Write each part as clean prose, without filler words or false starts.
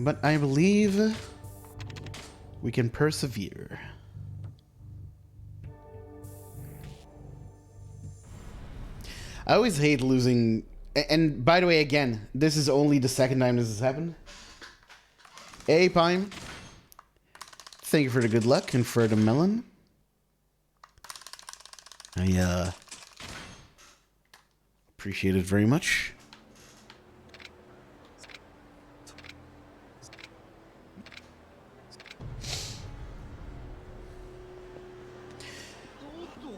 But I believe we can persevere. I always hate losing. And by the way, again, this is only the second time this has happened. Hey, Pine. Thank you for the good luck and for the melon. I appreciate it very much.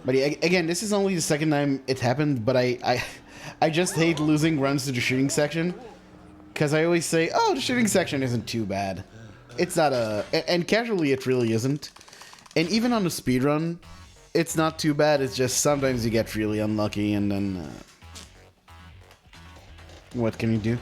But yeah, again, this is only the second time it happened, but I just hate losing runs to the shooting section. Because I always say, oh, the shooting section isn't too bad. It's not a... And casually, it really isn't. And even on the speedrun, it's not too bad. It's just sometimes you get really unlucky and then... what can you do?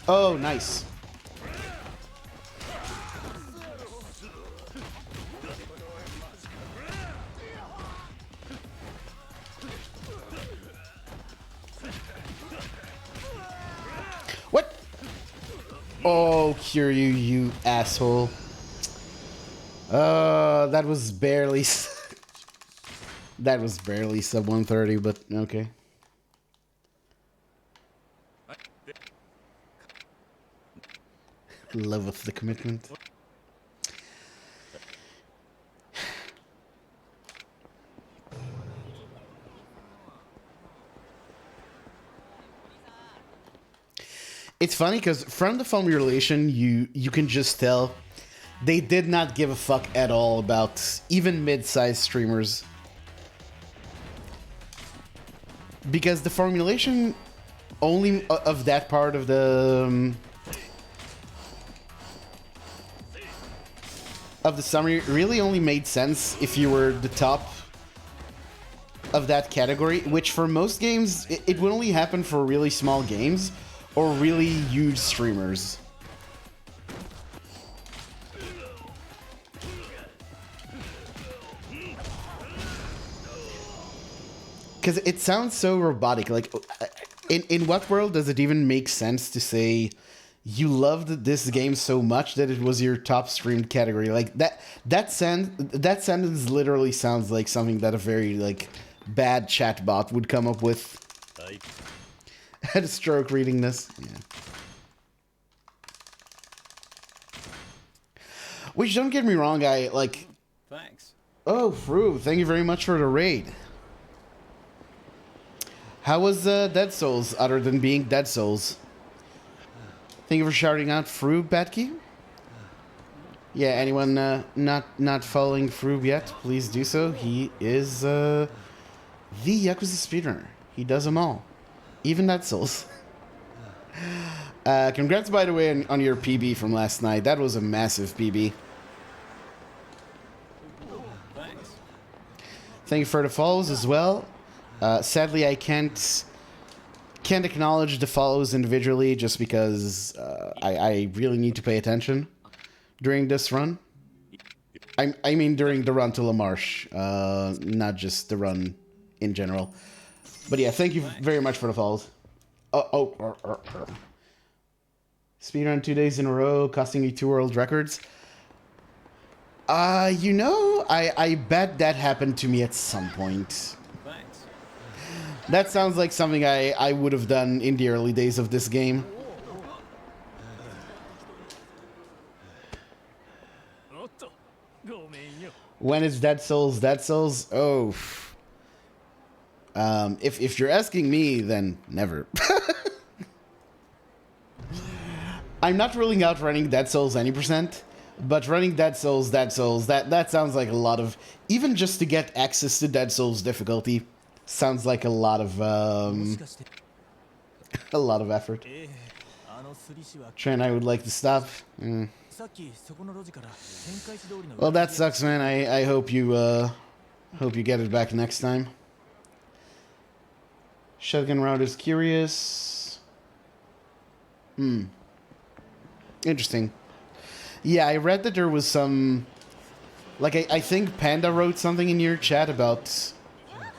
Oh, nice. What? Oh, Kiryu, you asshole. That was barely... that was barely sub 130, but okay. Love with the commitment. It's funny because from the formulation, you can just tell they did not give a fuck at all about even mid-sized streamers. Because the formulation only of that part of the summary really only made sense if you were the top of that category, which for most games, it would only happen for really small games or really huge streamers. Because it sounds so robotic. Like, in what world does it even make sense to say you loved this game so much that it was your top streamed category? Like that sentence literally sounds like something that a very like bad chatbot would come up with. I had a stroke reading this. Yeah. Which, don't get me wrong, I like. Thanks. Oh, Fru, thank you very much for the raid. How was Dead Souls, other than being Dead Souls? Thank you for shouting out Froob, Batky. Yeah, anyone not following Froob yet, please do so. He is the Yakuza speedrunner. He does them all, even Dead Souls. Congrats, by the way, on your PB from last night. That was a massive PB. Thanks. Thank you for the follows as well. Sadly, I can't acknowledge the follows individually just because I really need to pay attention during this run. I mean during the run to La Marche, not just the run in general. But yeah, thank you very much for the follows. Speedrun 2 days in a row, costing you 2 world records. You know, I bet that happened to me at some point. That sounds like something I would have done in the early days of this game. When is Dead Souls Dead Souls? Oh. If you're asking me, then never. I'm not ruling out running Dead Souls any %, but running Dead Souls, that sounds like a lot of... Even just to get access to Dead Souls difficulty sounds like a lot of effort. Trent, I would like to stop. Well, that sucks, man. I hope you get it back next time. Shotgun round is curious. Interesting. Yeah, I read that there was some... Like, I think Panda wrote something in your chat about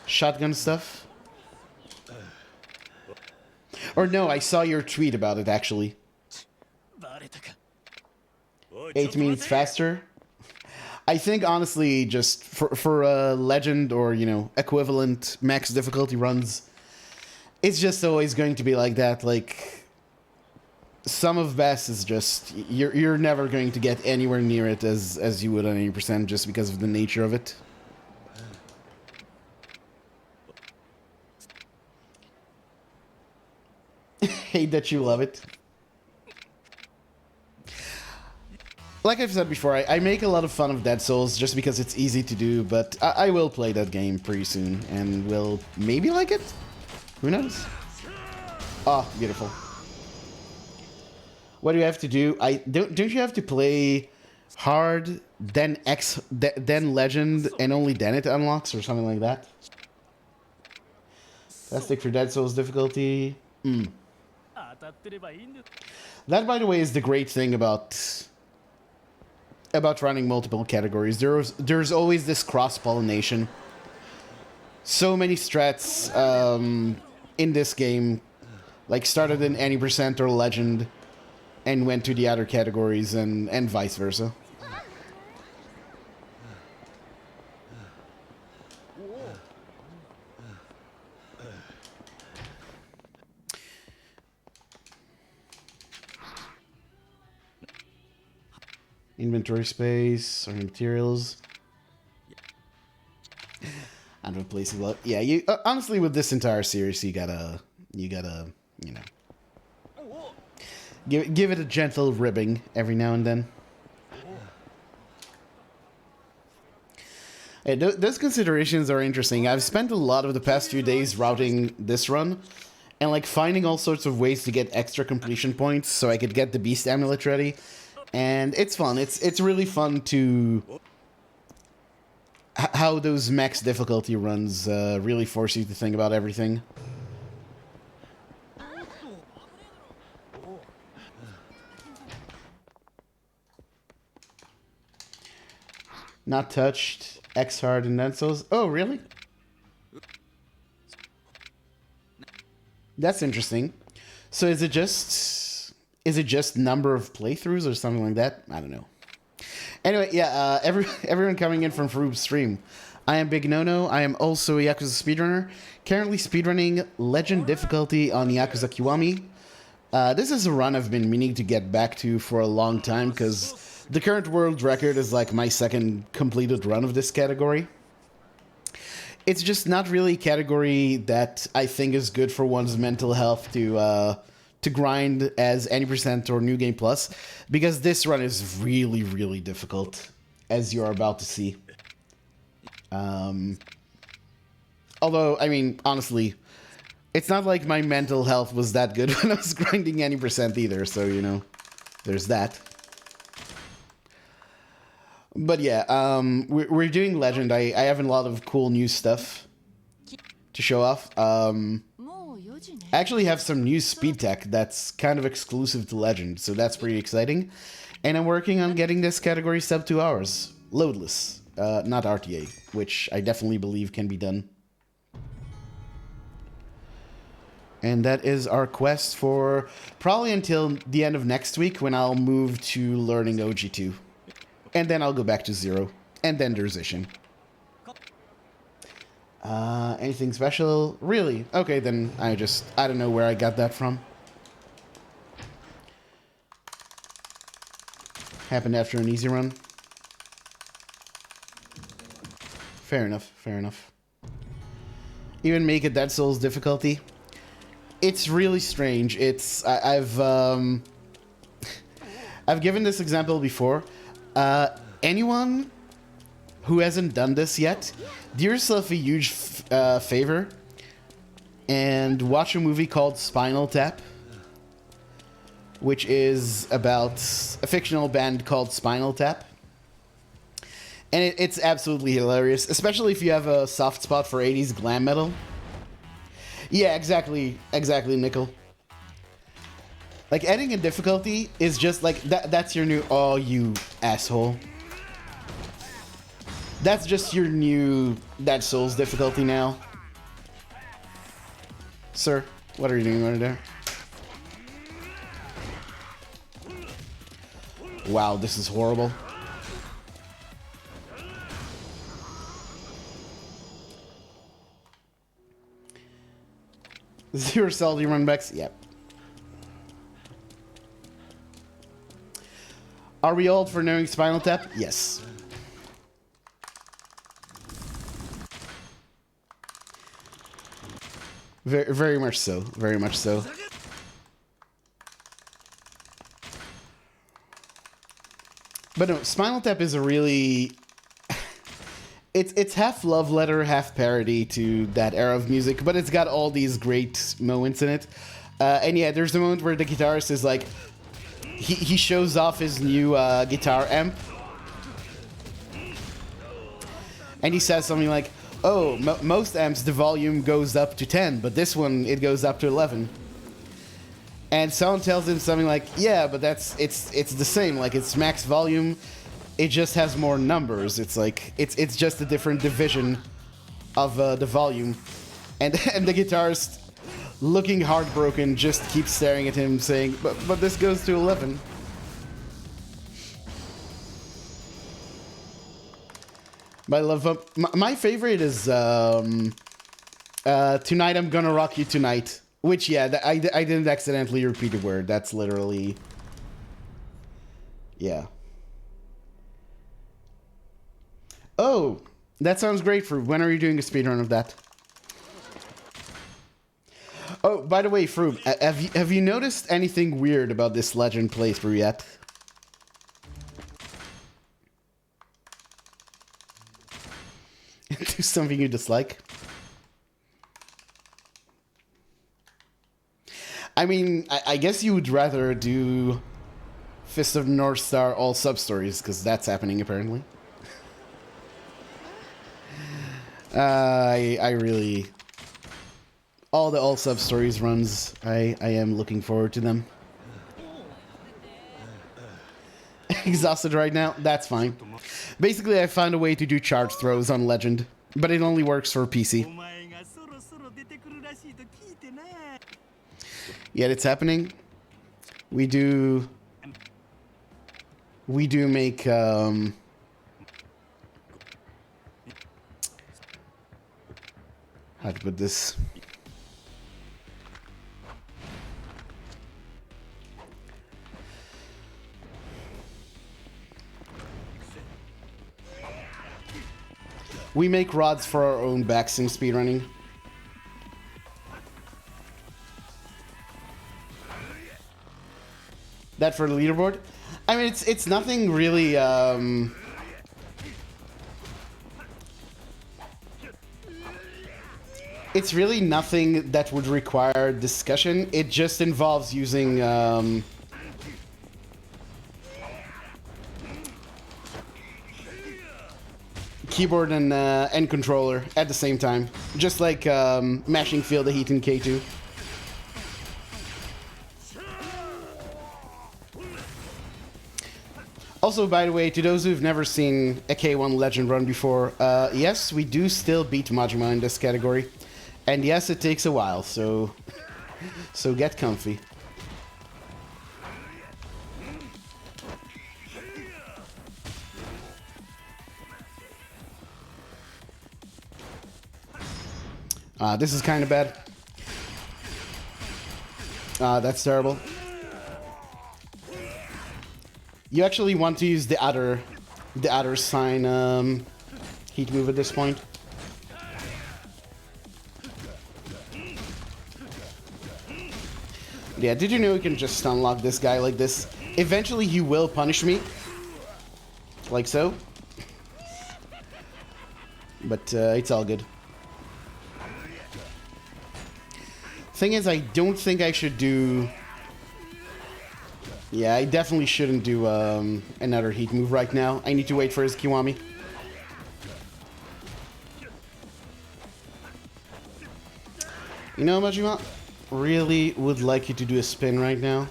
shotgun stuff. Or no, I saw your tweet about it, actually. 8 means faster. I think, honestly, just for a legend or, you know, equivalent max difficulty runs, it's just always going to be like that. Like, some of best is just... You're never going to get anywhere near it as you would on 80% just because of the nature of it. Hate that you love it. Like I've said before, I make a lot of fun of Dead Souls just because it's easy to do, but I will play that game pretty soon and will maybe like it? Who knows? Oh, beautiful. What do you have to do? Don't you have to play hard, then then legend, and only then it unlocks or something like that? Fantastic for Dead Souls difficulty. That, by the way, is the great thing about running multiple categories. There's always this cross-pollination. So many strats in this game, like, started in any percent or legend and went to the other categories and vice versa. Inventory space or materials. I don't place a lot. Yeah, you honestly with this entire series, you gotta, you know, give it a gentle ribbing every now and then. Yeah, those considerations are interesting. I've spent a lot of the past few days routing this run, and like finding all sorts of ways to get extra completion points so I could get the Beast Amulet ready. And it's fun. It's really fun to... how those max difficulty runs really force you to think about everything. Not touched. X hard and Dead Souls. Oh, really? That's interesting. So is it just number of playthroughs or something like that? I don't know. Anyway, yeah, everyone coming in from Faroub's stream. I am Big Nono. I am also a Yakuza speedrunner. Currently speedrunning Legend difficulty on Yakuza Kiwami. This is a run I've been meaning to get back to for a long time because the current world record is like my second completed run of this category. It's just not really a category that I think is good for one's mental health to grind as any percent or New Game Plus, because this run is really, really difficult, as you're about to see. Although, I mean, honestly, it's not like my mental health was that good when I was grinding any percent either, so, you know, there's that. But yeah, we're doing Legend. I have a lot of cool new stuff to show off. I actually have some new speed tech that's kind of exclusive to Legend, so that's pretty exciting. And I'm working on getting this category sub 2 hours. Loadless, not RTA, which I definitely believe can be done. And that is our quest for probably until the end of next week when I'll move to learning OG2. And then I'll go back to 0. And then there's Ishin. Anything special? Really? Okay, then I don't know where I got that from. Happened after an easy run. Fair enough, fair enough. Even make a Dead Souls difficulty. It's really strange. I've given this example before. Anyone who hasn't done this yet, do yourself a huge favor and watch a movie called Spinal Tap. which is about a fictional band called Spinal Tap. And it's absolutely hilarious, especially if you have a soft spot for 80s glam metal. Yeah, exactly, Nickel. Like, adding a difficulty is just like, that's your new, oh, you asshole. That's just your new Dead Souls difficulty now. Sir, what are you doing right there? Wow, this is horrible. Zero salty runbacks? Yep. Are we old for knowing Spinal Tap? Yes. Very, very much so. Very much so. But no, Spinal Tap is a really... It's half love letter, half parody to that era of music, but it's got all these great moments in it. And yeah, there's the moment where the guitarist is like... He shows off his new guitar amp. And he says something like, oh, most amps the volume goes up to 10, but this one it goes up to 11. And someone tells him something like, yeah, but it's the same, like it's max volume, it just has more numbers. It's like it's just a different division of the volume. And the guitarist, looking heartbroken, just keeps staring at him saying, but this goes to 11. I love my favorite is Tonight I'm Gonna Rock You Tonight, which yeah, I didn't accidentally repeat a word. That's literally, yeah. Oh, that sounds great. For when are you doing a speedrun of that? Oh, by the way, Froob, have you noticed anything weird about this Legend playthrough yet? Do something you dislike? I mean, I guess you would rather do Fist of North Star all sub-stories, because that's happening apparently. I really... All the all sub-stories runs, I am looking forward to them. Exhausted right now? That's fine. Basically, I found a way to do charge throws on Legend, but it only works for PC. Yet it's happening. We do make how to put this? We make rods for our own backs in speedrunning. That for the leaderboard? I mean, it's nothing really, it's really nothing that would require discussion. It just involves using, keyboard and controller at the same time. Just like, mashing Feel the Heat in K2. Also, by the way, to those who've never seen a K1 Legend run before, yes, we do still beat Majima in this category. And yes, it takes a while, so get comfy. This is kind of bad. That's terrible. You actually want to use the other sign heat move at this point. Yeah, did you know you can just unlock this guy like this? Eventually he will punish me. Like so. But it's all good. Thing is, I don't think I should do Yeah, I definitely shouldn't do another heat move right now. I need to wait for his Kiwami. You know, Majima, really would like you to do a spin right now.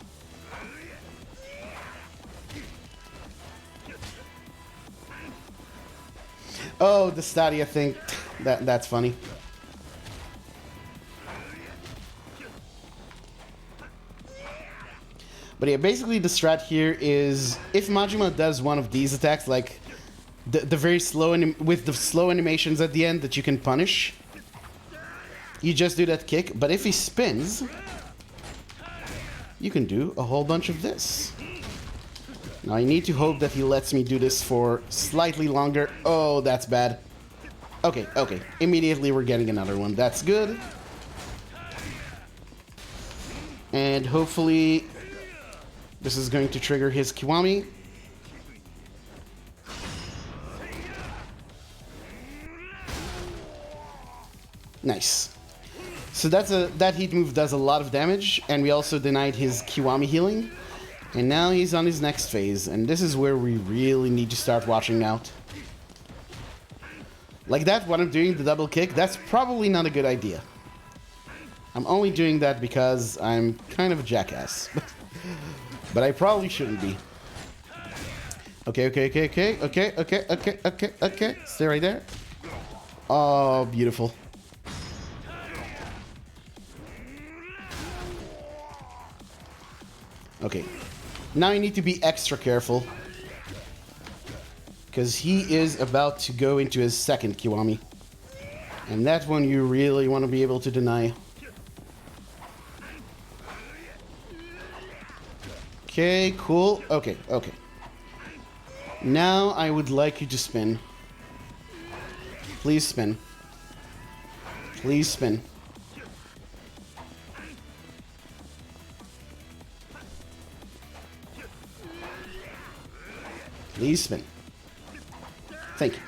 Oh, the Stadia thing. That's funny. But yeah, basically the strat here is if Majima does one of these attacks, like the very slow with the slow animations at the end that you can punish, you just do that kick. But if he spins, you can do a whole bunch of this. Now I need to hope that he lets me do this for slightly longer. Oh, that's bad. Okay, okay. Immediately we're getting another one. That's good. And hopefully this is going to trigger his Kiwami. Nice. So that heat move does a lot of damage, and we also denied his Kiwami healing. And now he's on his next phase, and this is where we really need to start watching out. Like that, when I'm doing the double kick, that's probably not a good idea. I'm only doing that because I'm kind of a jackass. But I probably shouldn't be. Okay, okay, okay, okay, okay, okay, okay, okay, okay. Stay right there. Oh, beautiful. Okay. Now you need to be extra careful. Because he is about to go into his second Kiwami. And that one you really want to be able to deny. Okay, cool. Okay, okay. Now I would like you to spin. Please spin. Please spin. Please spin. Thank you.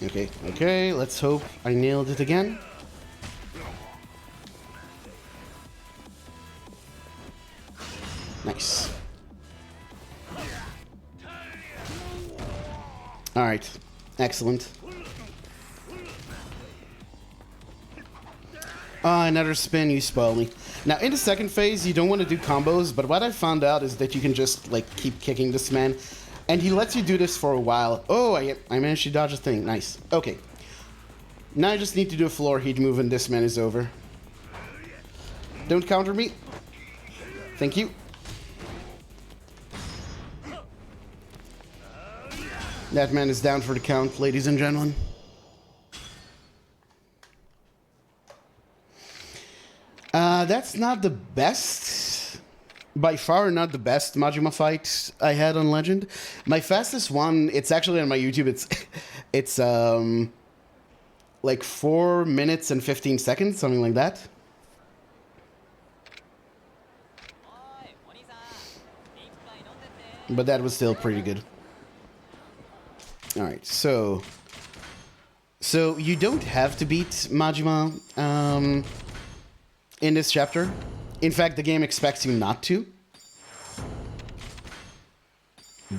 Okay, okay, let's hope I nailed it again. Nice. Alright, excellent. Another spin, you spoil me. Now, in the second phase, you don't want to do combos, but what I found out is that you can just, like, keep kicking this man, and he lets you do this for a while. Oh, I managed to dodge a thing. Nice. Okay. Now I just need to do a floor heat move, and this man is over. Don't counter me. Thank you. That man is down for the count, ladies and gentlemen. That's not the best, by far not the best Majima fight I had on Legend. My fastest one, it's actually on my YouTube, it's like 4 minutes and 15 seconds, something like that. But that was still pretty good. Alright, so you don't have to beat Majima, in this chapter. In fact, the game expects you not to.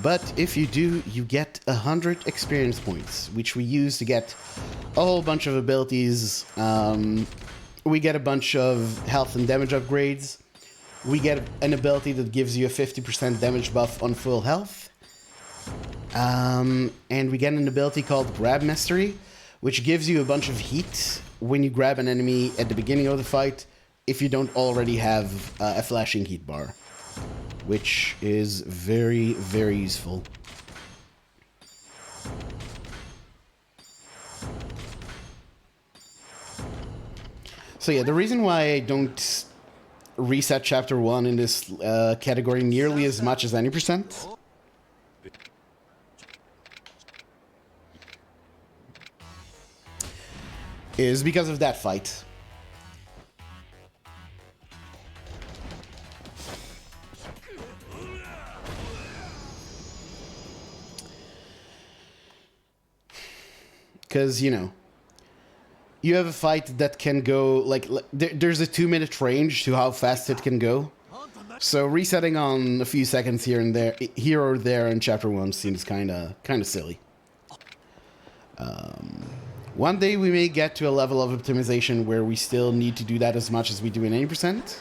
But if you do, you get 100 experience points, which we use to get a whole bunch of abilities. We get a bunch of health and damage upgrades. We get an ability that gives you a 50% damage buff on full health. And we get an ability called Grab Mastery, which gives you a bunch of heat when you grab an enemy at the beginning of the fight, if you don't already have a flashing heat bar, which is very, very useful. So yeah, the reason why I don't reset Chapter 1 in this category nearly as much as any percent is because of that fight. Because, you know, you have a fight that can go like there's a 2-minute range to how fast it can go. So resetting on a few seconds here or there in chapter 1 seems kind of silly. One day we may get to a level of optimization where we still need to do that as much as we do in 80%.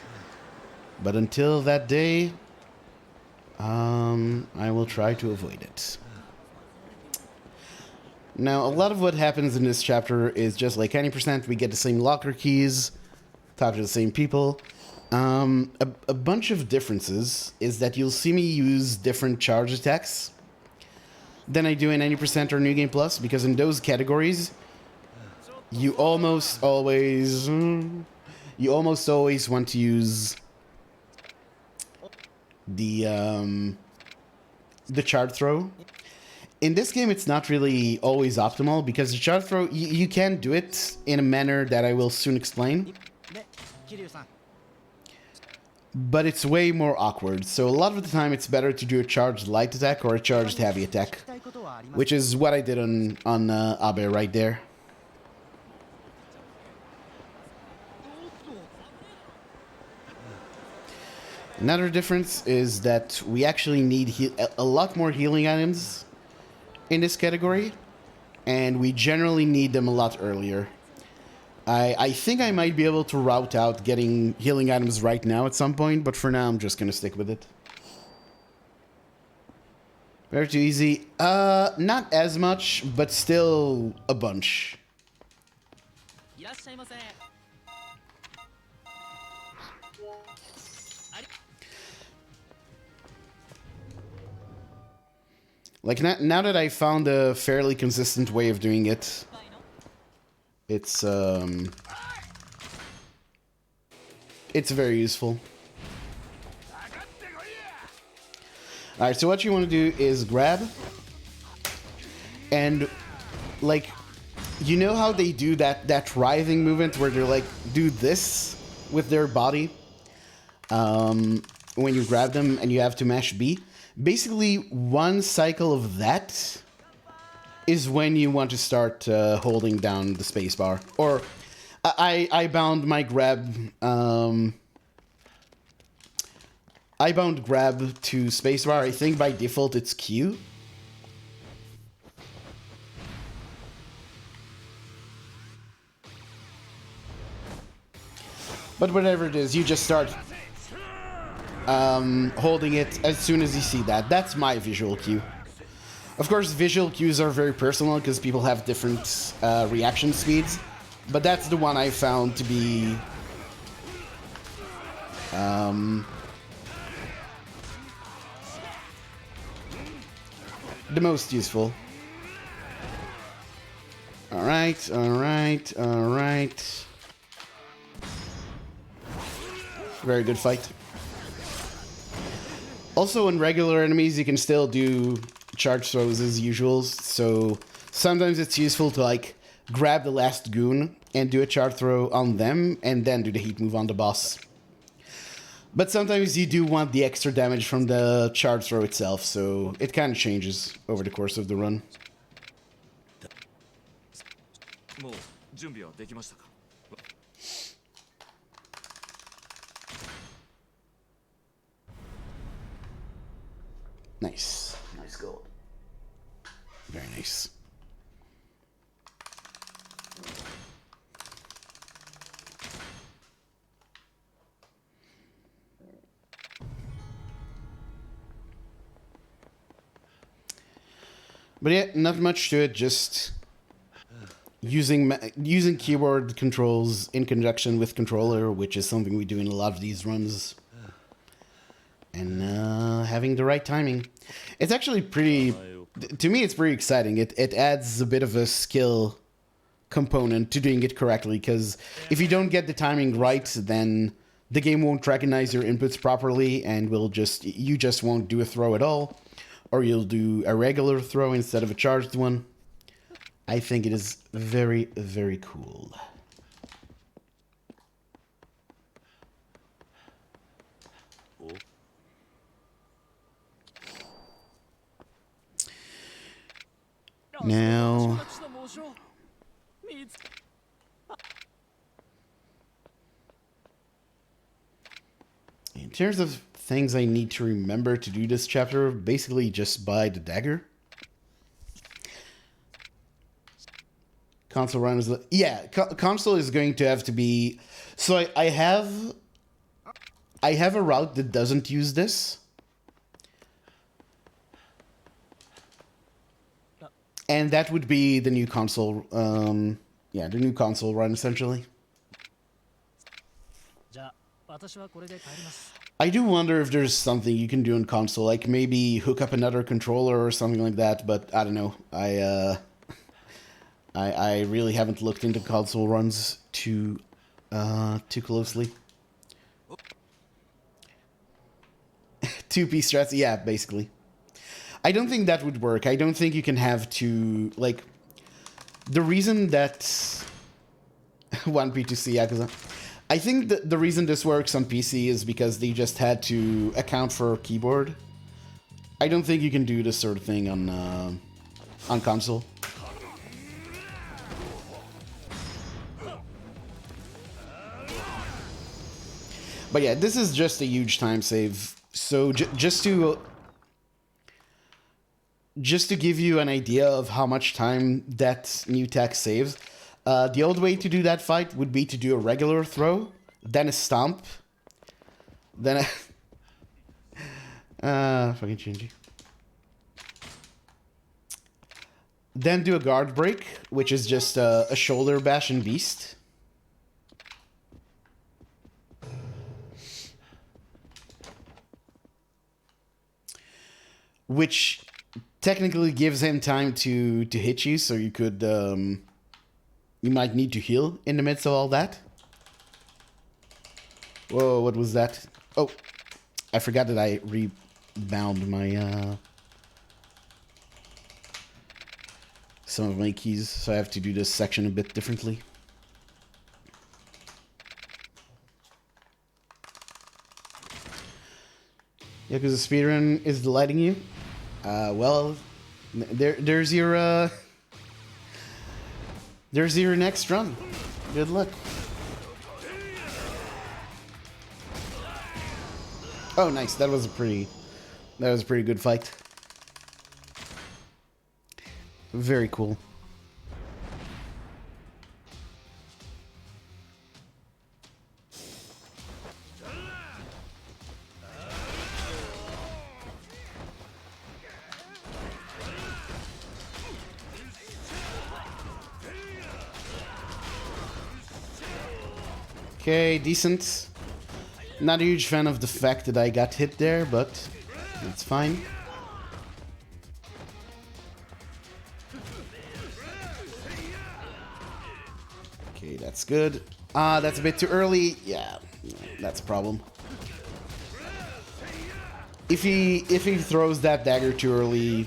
But until that day, I will try to avoid it. Now, a lot of what happens in this chapter is just like 90%. We get the same locker keys, talk to the same people. A bunch of differences is that you'll see me use different charge attacks than I do in 90% or New Game Plus, because in those categories, you almost always want to use the charge throw. In this game, it's not really always optimal, because the charge throw, you can do it in a manner that I will soon explain. But it's way more awkward, so a lot of the time it's better to do a charged light attack or a charged heavy attack, which is what I did on Abe right there. Another difference is that we actually need a lot more healing items in this category, and we generally need them a lot earlier. I think I might be able to route out getting healing items right now at some point, but for now I'm just gonna stick with it. Very too easy. Not as much, but still a bunch. Like, now that I found a fairly consistent way of doing it, it's very useful. Alright, so what you want to do is grab, and, like, you know how they do that writhing movement where they're like, do this with their body when you grab them and you have to mash B? Basically, one cycle of that is when you want to start holding down the spacebar. Or I bound my grab. I bound grab to spacebar. I think by default it's Q. But whatever it is, you just start holding it as soon as you see that. That's my visual cue. Of course, visual cues are very personal because people have different reaction speeds, but that's the one I found to be the most useful. Alright, alright, alright. Very good fight. Also, in regular enemies, you can still do charge throws as usual, so sometimes it's useful to, like, grab the last goon and do a charge throw on them, and then do the heat move on the boss. But sometimes you do want the extra damage from the charge throw itself, so it kind of changes over the course of the run. Nice. Nice gold. Very nice. But yeah, not much to it, just using keyboard controls in conjunction with controller, which is something we do in a lot of these runs. And having the right timing. It's actually pretty, to me it's pretty exciting. It adds a bit of a skill component to doing it correctly, because if you don't get the timing right, then the game won't recognize your inputs properly and you just won't do a throw at all, or you'll do a regular throw instead of a charged one. I think it is very, very cool. Now, terms of things I need to remember to do this chapter, basically just buy the dagger. Console run is... Yeah, console is going to have to be... So I have a route that doesn't use this. And that would be the new console... yeah, the new console run, essentially. I do wonder if there's something you can do in console, like maybe hook up another controller or something like that, but I don't know. I really haven't looked into console runs too closely. 2-piece strats, yeah, basically. I don't think that would work. I don't think you can have two, like, the reason that 1P2C Yakuza. I think that the reason this works on PC is because they just had to account for keyboard. I don't think you can do this sort of thing on console. But yeah, this is just a huge time save. So just to give you an idea of how much time that new tech saves, the old way to do that fight would be to do a regular throw, then a stomp, then a fucking Shinji. Then do a guard break, which is just a shoulder bash and beast. Which technically gives him time to hit you, so you could you might need to heal in the midst of all that. Whoa, what was that? Oh, I forgot that I rebound my some of my keys, so I have to do this section a bit differently. Yakuza Speedrun is delighting you. Well, there's your next run. Good luck. Oh, nice. That was a pretty good fight. Very cool. Okay, decent. Not a huge fan of the fact that I got hit there, but it's fine. Okay, that's good. That's a bit too early. Yeah, that's a problem. If he throws that dagger too early,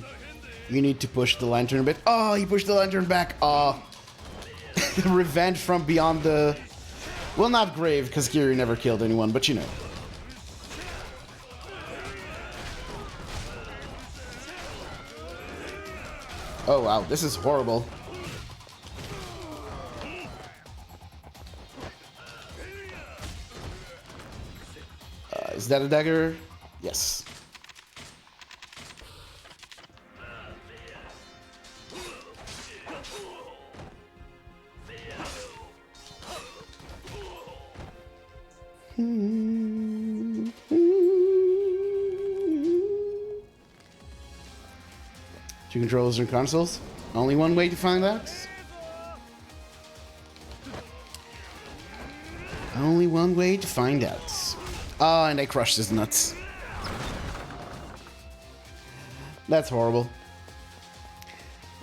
you need to push the lantern a bit. Oh, he pushed the lantern back. Oh, revenge from beyond the... Well, not grave, because Kiri never killed anyone, but you know. Oh, wow, this is horrible. Is that a dagger? Yes. Two controllers and consoles. Only one way to find out. Only one way to find out. Oh, and I crushed his nuts. That's horrible.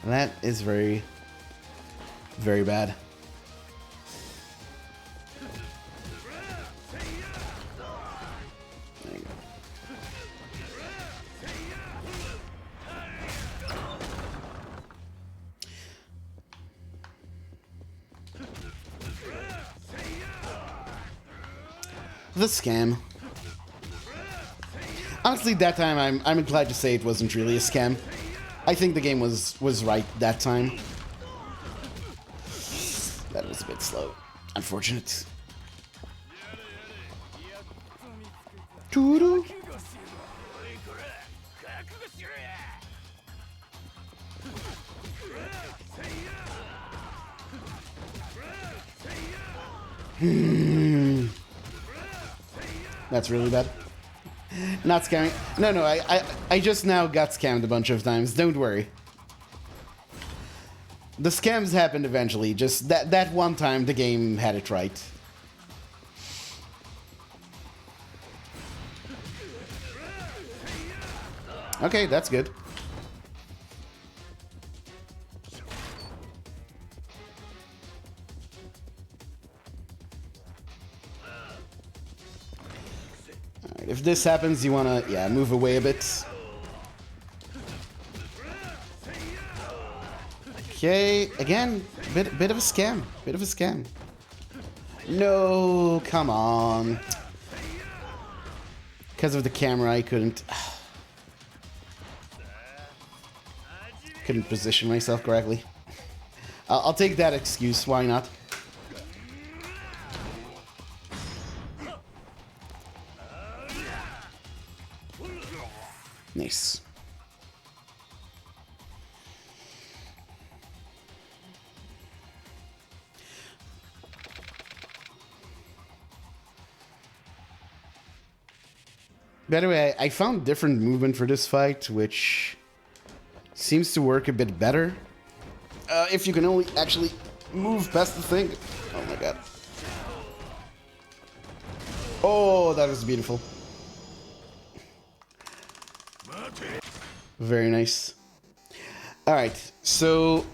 That is very, very bad. There you go. The scam. Honestly, that time I'm glad to say it wasn't really a scam. I think the game was right that time. That was a bit slow. Unfortunate. Toodoo. That's really bad. Not scamming. No, I just now got scammed a bunch of times. Don't worry. The scams happened eventually. Just that one time the game had it right. Okay, that's good. Alright, if this happens, you wanna, yeah, move away a bit. Okay, again, bit of a scam. Bit of a scam. No, come on. Because of the camera, I couldn't position myself correctly. I'll take that excuse, why not? Nice. By the way, I found different movement for this fight, which seems to work a bit better. If you can only actually move past the thing. Oh my god. Oh, that was beautiful. Very nice. Alright, so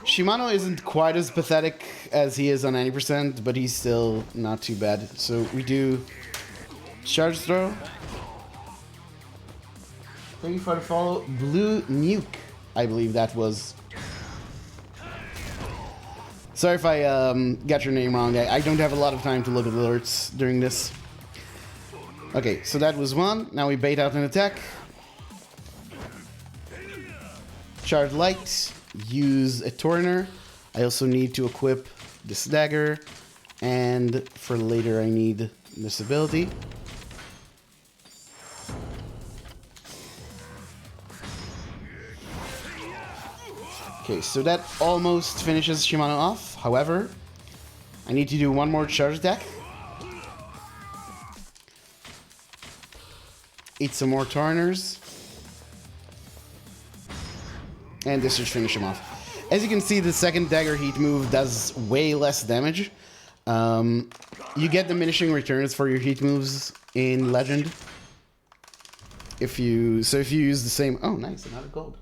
Shimano isn't quite as pathetic as he is on 90%, but he's still not too bad. So we do charge throw. Thank you for the follow. Blue Nuke, I believe that was. Sorry if I got your name wrong. I don't have a lot of time to look at alerts during this. Okay, so that was one. Now we bait out an attack. Charge light. Use a Torrenter. I also need to equip this dagger. And for later I need this ability. Okay, so that almost finishes Shimano off. However, I need to do one more charge attack. Eat some more Torrenters. And this should finish him off. As you can see, the second dagger heat move does way less damage. You get diminishing returns for your heat moves in Legend. If you use the same... Oh, nice, another gold.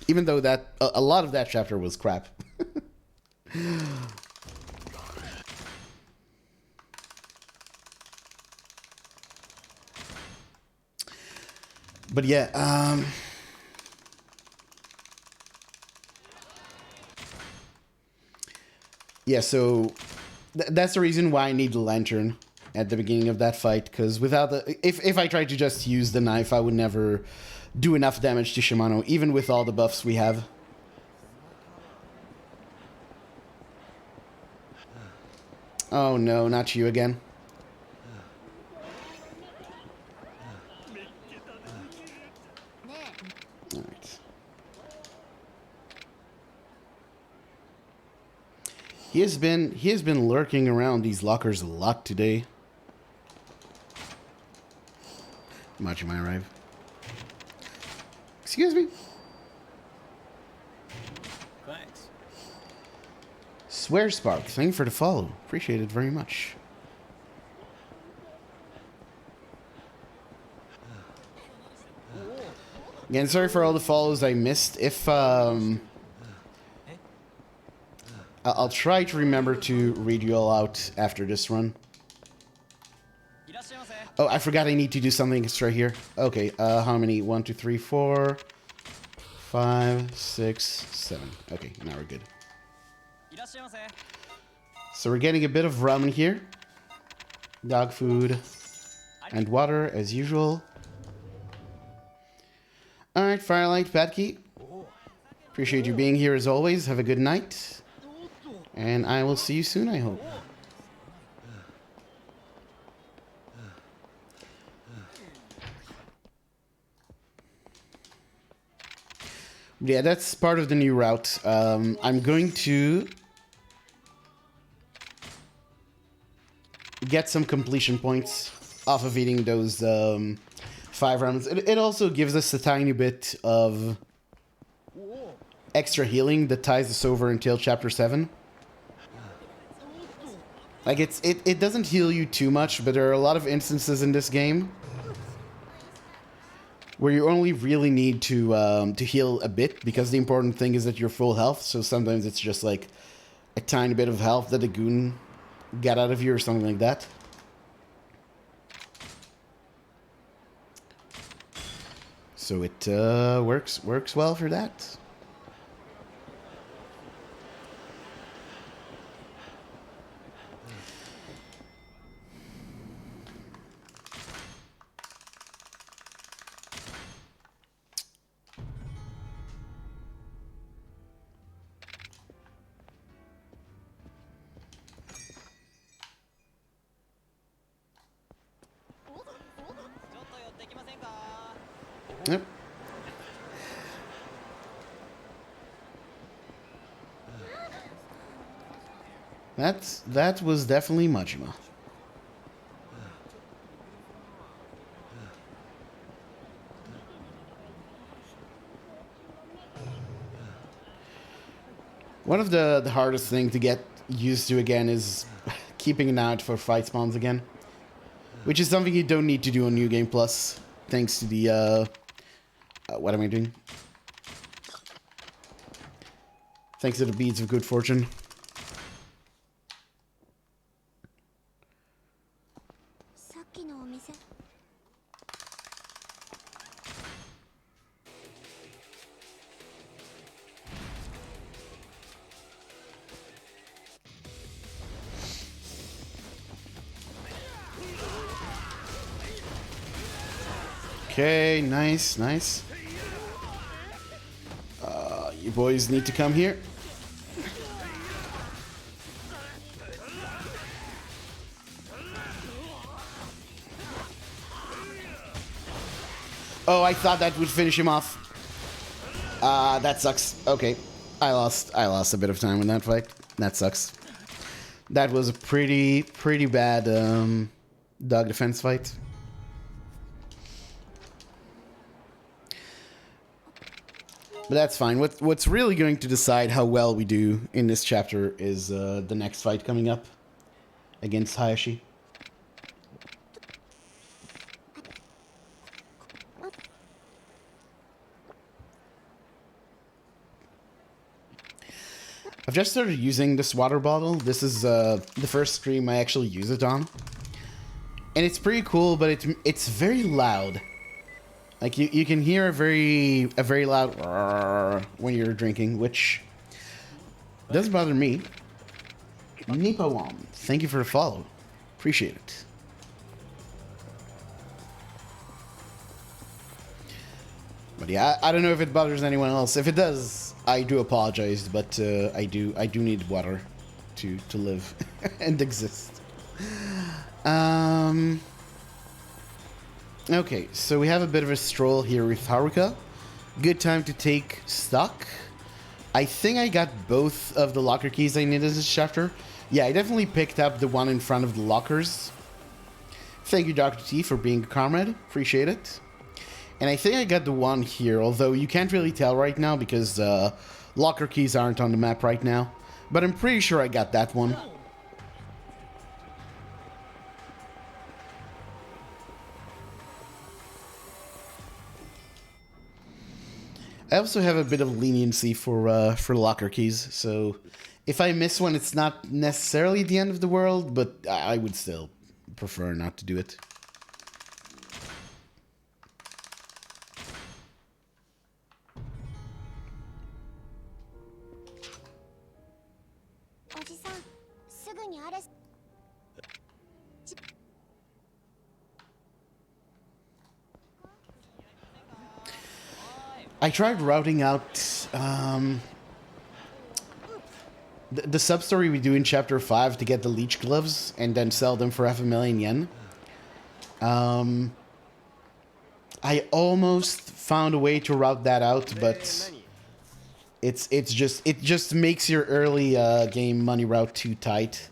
Even though that a lot of that chapter was crap. But yeah, yeah, so that's the reason why I need the lantern at the beginning of that fight, because without the... If I tried to just use the knife, I would never do enough damage to Shimano, even with all the buffs we have. Oh no, not you again. Alright. He has been lurking around these lockers a lot today. Machi might arrive. Excuse me. Thanks. Swear Spark, thank you for the follow. Appreciate it very much. Again, sorry for all the follows I missed. If I'll try to remember to read you all out after this run. Oh, I forgot I need to do something extra here. Okay, how many? 1, 2, 3, 4, 5, 6, 7. Okay, now we're good. So we're getting a bit of ramen here. Dog food and water as usual. Alright, Firelight, Padkey. Appreciate you being here as always. Have a good night. And I will see you soon, I hope. Yeah, that's part of the new route. I'm going to get some completion points off of eating those 5 rounds. It also gives us a tiny bit of extra healing that ties us over until chapter 7. Like, it doesn't heal you too much, but there are a lot of instances in this game where you only really need to heal a bit, because the important thing is that you're full health, so sometimes it's just like a tiny bit of health that a goon got out of you or something like that. So it works well for that. Yep. That was definitely Majima. One of the hardest thing to get used to again is keeping an eye out for fight spawns again, which is something you don't need to do on New Game Plus, thanks to the what am I doing? Thanks to the beads of good fortune. Okay, nice, nice. You boys need to come here. Oh, I thought that would finish him off. That sucks. Okay, I lost a bit of time in that fight. That sucks. That was a pretty bad dog defense fight. But that's fine. What's really going to decide how well we do in this chapter is the next fight coming up against Hayashi. I've just started using this water bottle. This is the first stream I actually use it on. And it's pretty cool, but it's very loud. Like, you can hear a very loud when you're drinking, which doesn't bother me. Nipawam, thank you for the follow. Appreciate it. But yeah, I don't know if it bothers anyone else. If it does, I do apologize, but I do need water to live and exist. Okay, so we have a bit of a stroll here with Haruka. Good time to take stock. I think I got both of the locker keys I needed this chapter. Yeah, I definitely picked up the one in front of the lockers. Thank you, Dr. T, for being a comrade. Appreciate it. And I think I got the one here, although you can't really tell right now because locker keys aren't on the map right now. But I'm pretty sure I got that one. I also have a bit of leniency for locker keys, so if I miss one, it's not necessarily the end of the world, but I would still prefer not to do it. I tried routing out the sub-story we do in Chapter 5 to get the leech gloves and then sell them for 500,000 yen. I almost found a way to route that out, but It just makes your early game money route too tight.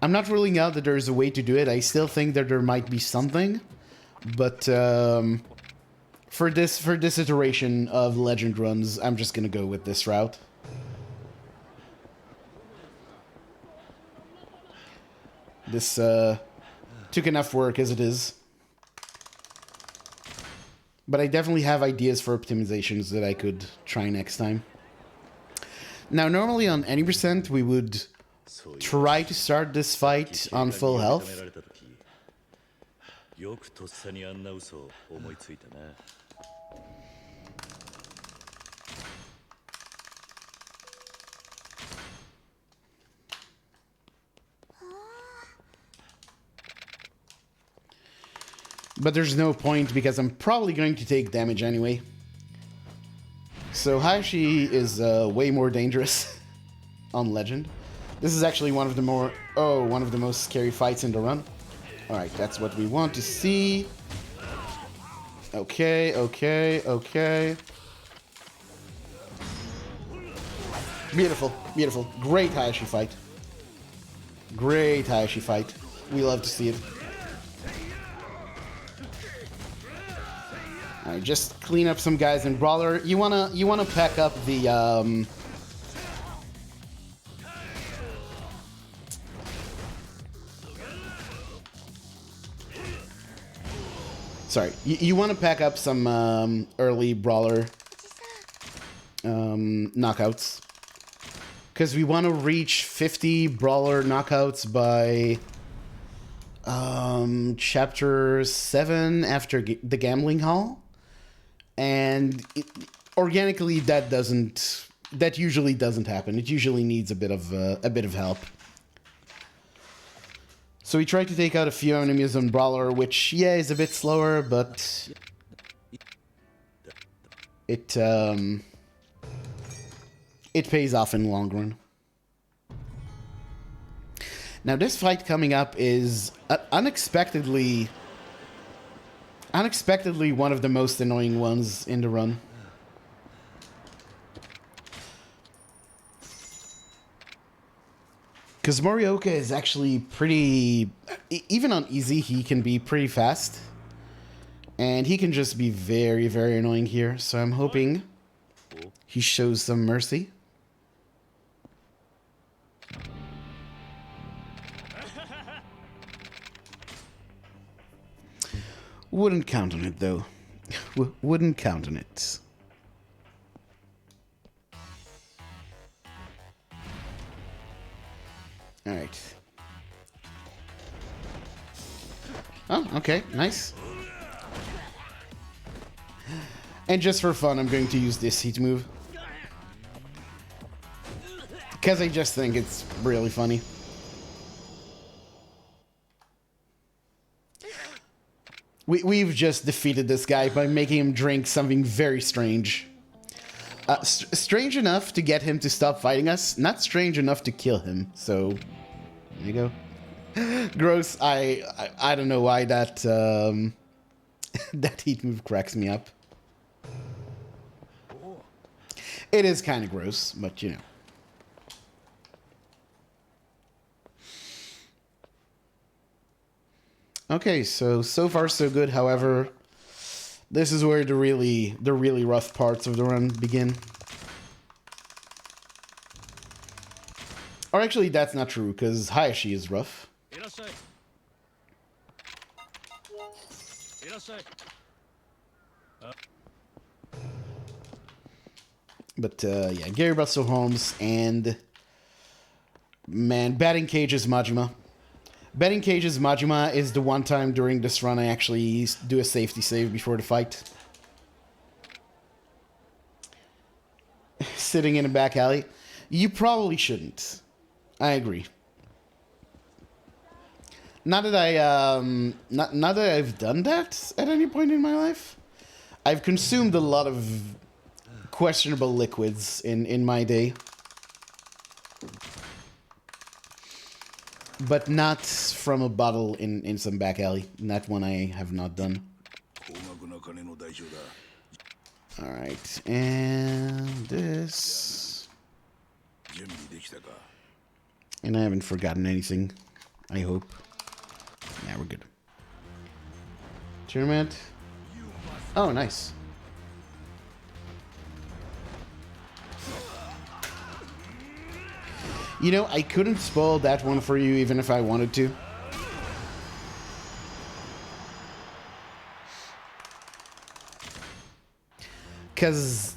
I'm not ruling out that there's a way to do it. I still think that there might be something, but for this iteration of Legend runs, I'm just gonna go with this route. This took enough work as it is. But I definitely have ideas for optimizations that I could try next time. Now, normally on any percent, we would try to start this fight on full health. But there's no point because I'm probably going to take damage anyway. So Hayashi is way more dangerous on Legend. This is actually one of the most scary fights in the run. Alright, that's what we want to see. Okay. Beautiful, beautiful. Great Hayashi fight. Great Hayashi fight. We love to see it. Alright, just clean up some guys in Brawler. You wanna pack up the Sorry, you want to pack up some early Brawler knockouts. Because we want to reach 50 Brawler knockouts by Chapter 7 after the Gambling Hall. And organically, that usually doesn't happen. It usually needs a bit of help. So we tried to take out a few enemies on Brawler, which is a bit slower, but it pays off in the long run. Now this fight coming up is unexpectedly one of the most annoying ones in the run. Because Morioka is actually pretty... Even on easy, he can be pretty fast. And he can just be very, very annoying here. So I'm hoping he shows some mercy. Wouldn't count on it, though. Wouldn't count on it. Alright. Oh, okay. Nice. And just for fun, I'm going to use this heat move. Because I just think it's really funny. We've just defeated this guy by making him drink something very strange. Strange enough to get him to stop fighting us, not strange enough to kill him. So, there you go. Gross. I don't know why that that heat move cracks me up. It is kind of gross, but you know. Okay, so far so good. However, this is where the really rough parts of the run begin. Or actually, that's not true, because Hayashi is rough. But yeah, Gary Russell Holmes and man, Batting Cage's Majima. Batting Cage's Majima is the one time during this run I actually do a safety save before the fight. Sitting in a back alley. You probably shouldn't. I agree. Not that not that I've done that at any point in my life. I've consumed a lot of questionable liquids in my day. But not from a bottle in some back alley. That one I have not done. Alright, and this. And I haven't forgotten anything, I hope. Yeah, we're good. Tournament. Oh, nice. You know, I couldn't spoil that one for you even if I wanted to. Because,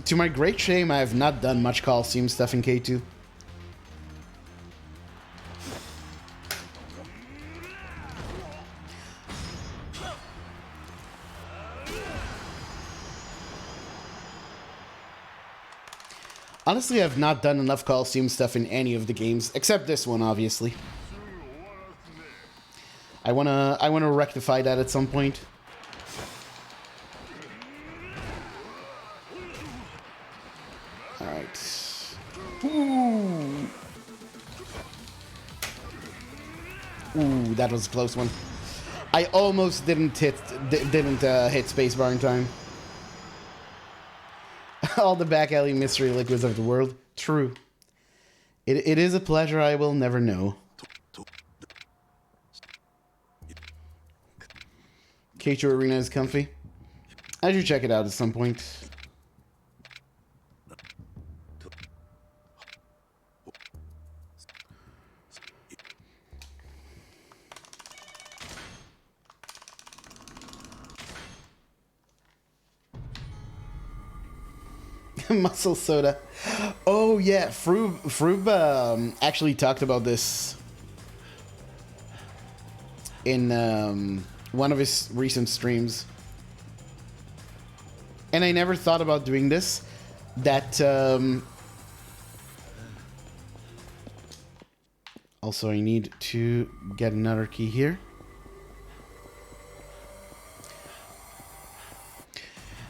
to my great shame, I have not done much Coliseum stuff in K2. Honestly, I've not done enough Coliseum stuff in any of the games, except this one, obviously. I wanna rectify that at some point. Alright. Ooh. Ooh, that was a close one. I almost didn't hit spacebar in time. All the back alley mystery liquids of the world. True. It is a pleasure I will never know. K2 Arena is comfy. I should check it out at some point. Muscle soda. Oh yeah, Froob actually talked about this in one of his recent streams, and I never thought about doing this. That also I need to get another key here.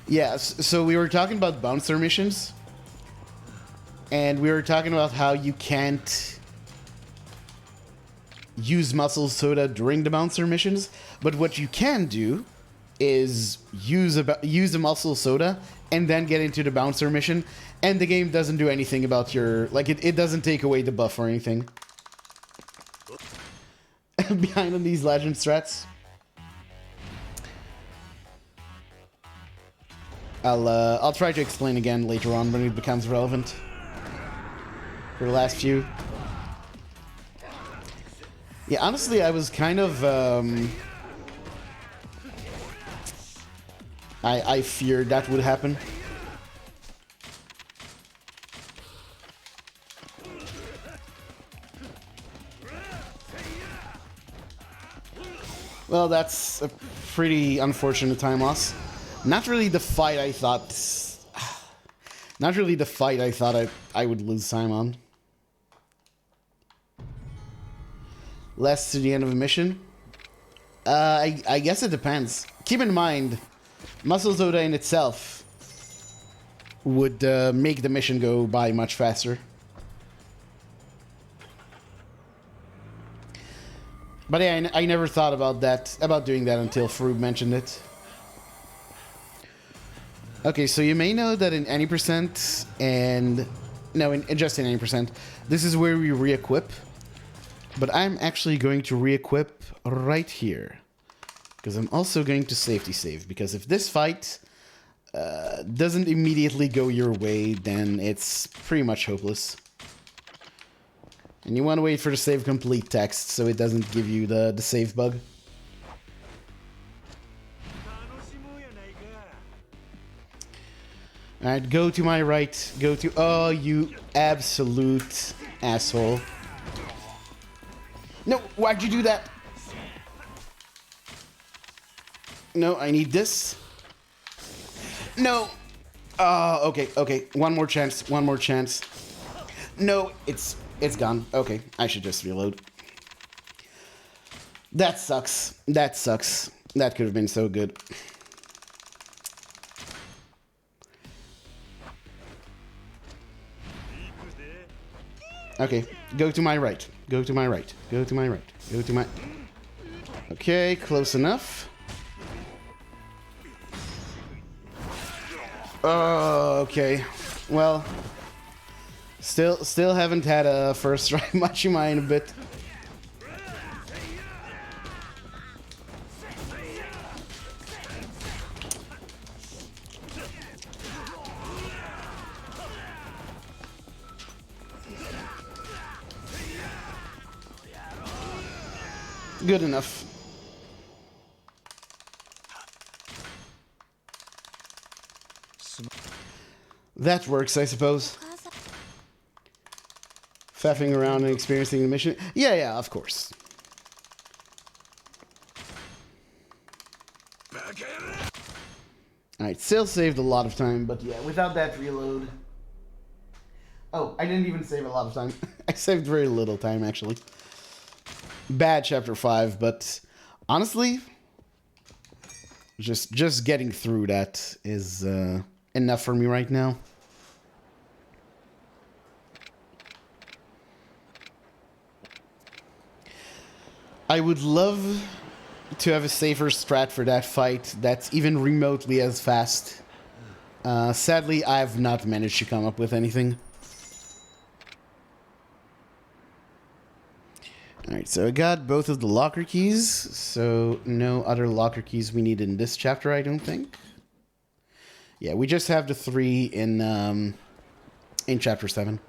Yeah, so we were talking about bouncer missions, and we were talking about how you can't use muscle soda during the bouncer missions, but what you can do is use a muscle soda and then get into the bouncer mission, and the game doesn't do anything about your, like, it doesn't take away the buff or anything. Behind on these legend strats. I'll try to explain again later on when it becomes relevant. For the last few. Yeah, honestly, I was kind of, I feared that would happen. Well, that's a pretty unfortunate time loss. Not really the fight I thought... Not really the fight I thought I would lose time on. Less to the end of a mission? I guess it depends. Keep in mind, Muscle Soda in itself would make the mission go by much faster. But yeah, I never thought about doing that until Froob mentioned it. Okay, so you may know that in any percent, and no, in just in any percent, this is where we re-equip. But I'm actually going to re-equip right here, because I'm also going to safety save. Because if this fight doesn't immediately go your way, then it's pretty much hopeless. And you want to wait for the save complete text, so it doesn't give you the save bug. Alright, go to my right. Go to... Oh, you absolute asshole. No, why'd you do that? No, I need this. No. Oh, okay, okay. One more chance, one more chance. No, it's gone. Okay, I should just reload. That sucks. That sucks. That could have been so good. Okay, go to my right. Go to my right. Go to my right. Go to my... Okay, close enough. Okay. Well, still haven't had a first try Machima in a bit. Good enough. That works, I suppose. Faffing around and experiencing the mission. Yeah, of course. Alright, still saved a lot of time, but yeah, without that reload. Oh, I didn't even save a lot of time. I saved very little time, actually. Bad chapter 5, but honestly, just getting through that is enough for me right now. I would love to have a safer strat for that fight that's even remotely as fast. Sadly, I've not managed to come up with anything. Alright, so I got both of the locker keys, so no other locker keys we need in this chapter, I don't think. Yeah, we just have the 3 in chapter 7.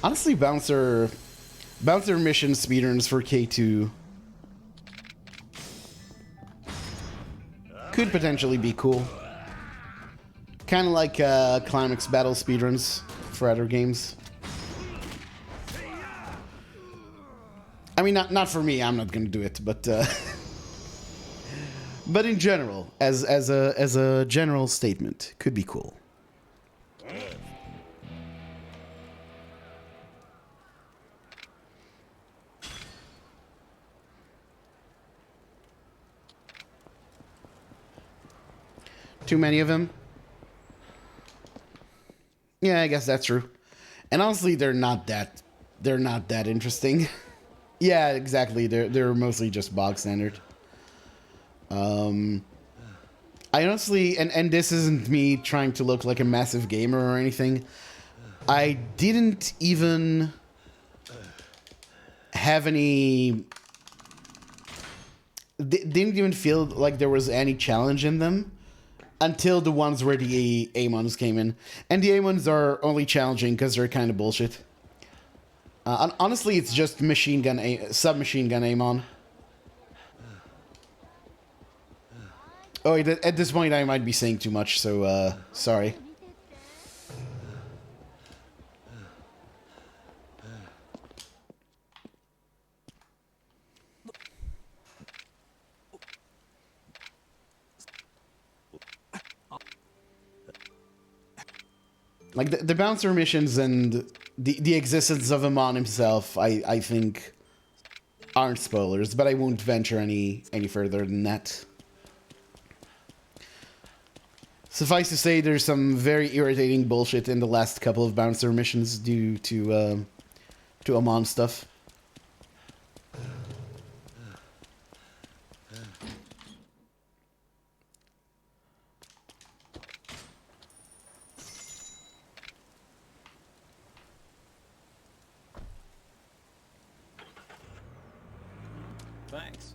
Honestly, bouncer mission speedruns for K2 could potentially be cool. Kind of like climax battle speedruns for other games. I mean, not for me. I'm not gonna do it, but but in general, as a general statement, could be cool. Too many of them? Yeah, I guess that's true. And honestly, they're not that interesting. Yeah, exactly. They're mostly just bog standard. I honestly, and this isn't me trying to look like a massive gamer or anything. I didn't even have any. Didn't even feel like there was any challenge in them until the ones where the Amons came in. And the Amons are only challenging because they're kind of bullshit. Honestly, it's just submachine gun Amon. Oh, at this point I might be saying too much, so sorry. Like the bouncer missions and the existence of Amon himself, I think aren't spoilers, but I won't venture any further than that. Suffice to say, there's some very irritating bullshit in the last couple of bouncer missions due to Amon stuff. Thanks.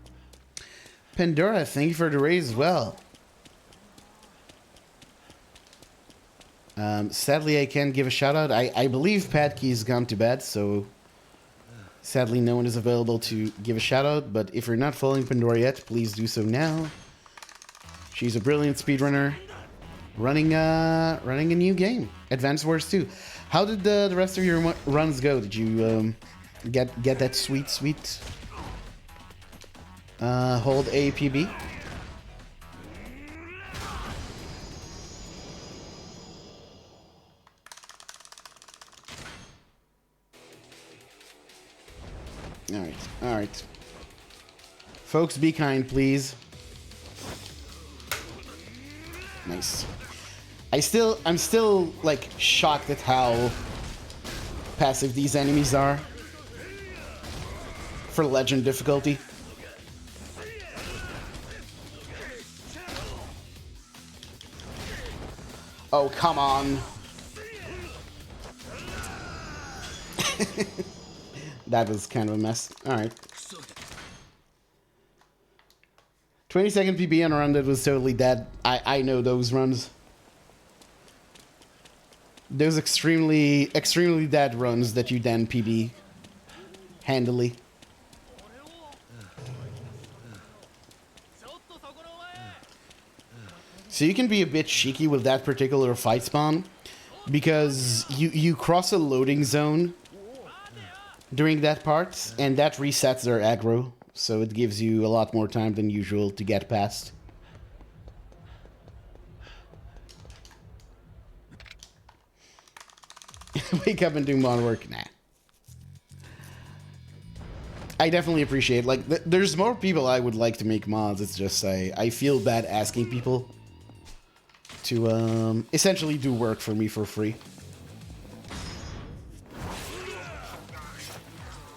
Pandora, thank you for the raise as well. Sadly, I can't give a shout out. I believe Padkey's gone to bed, so sadly no one is available to give a shout out. But if you're not following Pandora yet, please do so now. She's a brilliant speedrunner, running a new game, Advance Wars 2. How did the rest of your runs go? Did you get that sweet hold APB? Alright. Folks, be kind, please. Nice. I'm still, like, shocked at how passive these enemies are. For legend difficulty. Oh, come on. That was kind of a mess. Alright. 20-second PB on a run that was totally dead. I know those runs. Those extremely dead runs that you then PB handily. So you can be a bit cheeky with that particular fight spawn because you cross a loading zone during that part and that resets their aggro, so it gives you a lot more time than usual to get past. Wake up and do mod work? Nah. I definitely appreciate, like, there's more people I would like to make mods. It's just I feel bad asking people to essentially do work for me for free.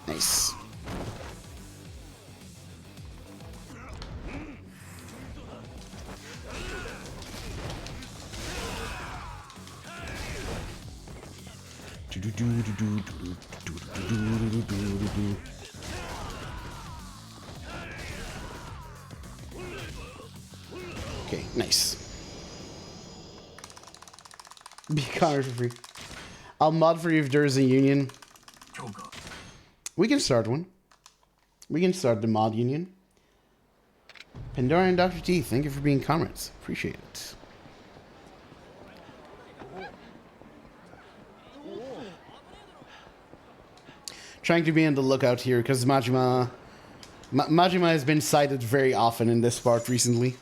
Nice. Okay, nice. Be Connor for free. I'll mod for you if there's a union. We can start one. We can start the mod union. Pandora and Dr. T, thank you for being comrades. Appreciate it. Trying to be on the lookout here because Majima has been cited very often in this part recently.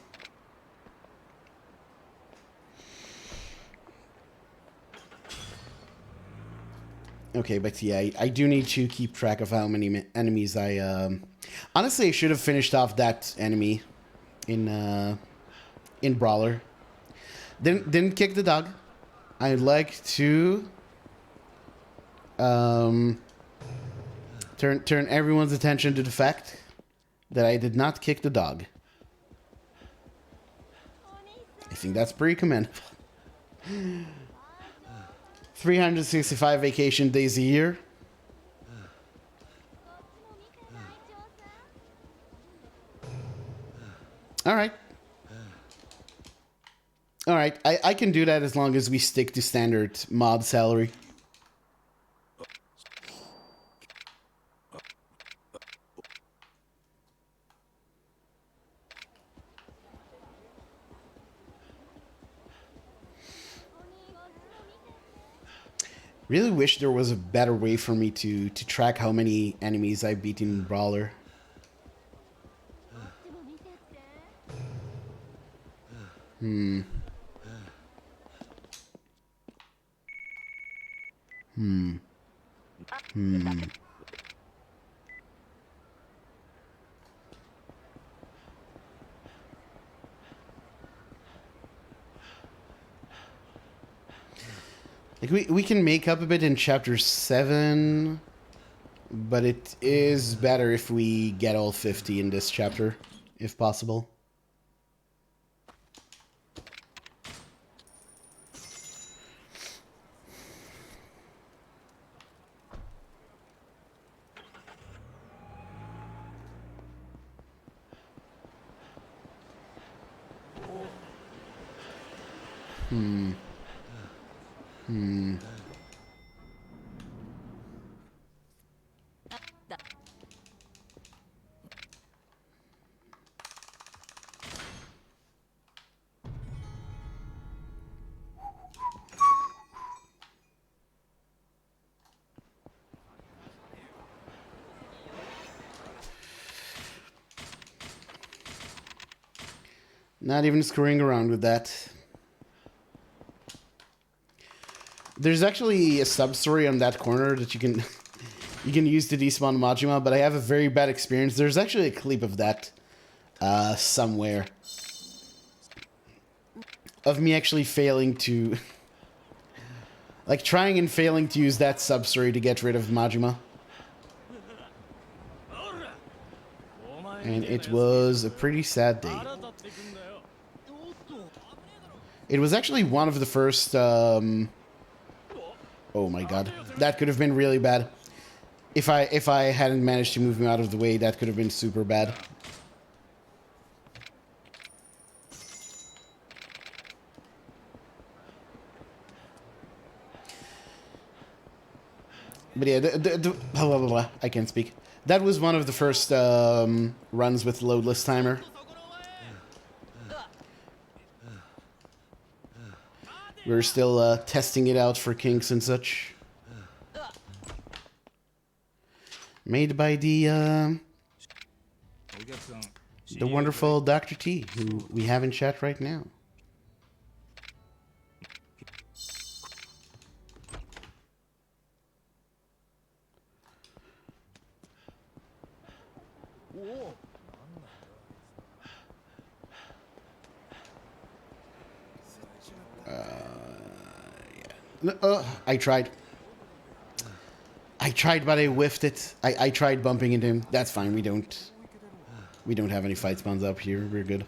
Okay, but yeah, I do need to keep track of how many enemies I... Honestly, I should have finished off that enemy in Brawler. Didn't kick the dog. I'd like to... turn everyone's attention to the fact that I did not kick the dog. I think that's pretty commendable. 365 vacation days a year. Alright. Alright, I can do that as long as we stick to standard mod salary. Really wish there was a better way for me to track how many enemies I beat in Brawler. Like we can make up a bit in chapter 7, but it is better if we get all 50 in this chapter, if possible. Not even screwing around with that. There's actually a sub-story on that corner that you can you can use to despawn Majima, but I have a very bad experience. There's actually a clip of that somewhere. Of me actually failing to... like, trying and failing to use that sub-story to get rid of Majima. And it was a pretty sad day. It was actually one of the first... oh my god. That could have been really bad. If I hadn't managed to move him out of the way, that could have been super bad. But yeah, blah, blah, blah, blah. I can't speak. That was one of the first runs with loadless timer. We were still testing it out for kinks and such. Made by the wonderful Dr. T, who we have in chat right now. I tried. I tried, but I whiffed it. I tried bumping into him. That's fine. We don't have any fight spawns up here. We're good.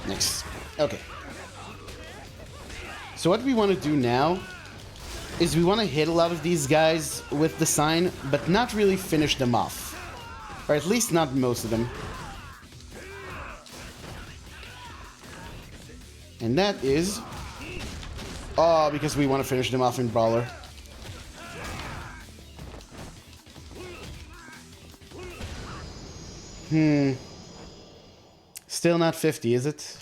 Next. Okay. So what we want to do now is we want to hit a lot of these guys with the sign, but not really finish them off. Or at least not most of them. And that is... oh, because we want to finish them off in Brawler. Still not 50, is it?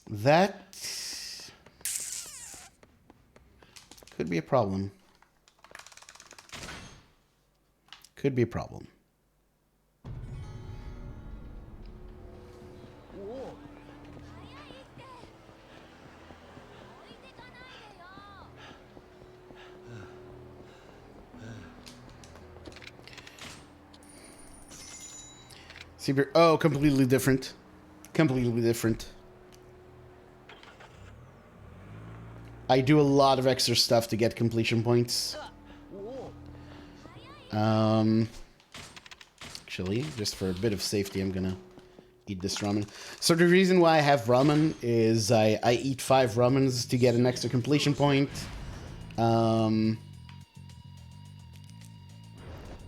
That could be a problem. Could be a problem. Oh, completely different. Completely different. I do a lot of extra stuff to get completion points. Actually, just for a bit of safety, I'm gonna eat this ramen. So the reason why I have ramen is I eat 5 ramens to get an extra completion point.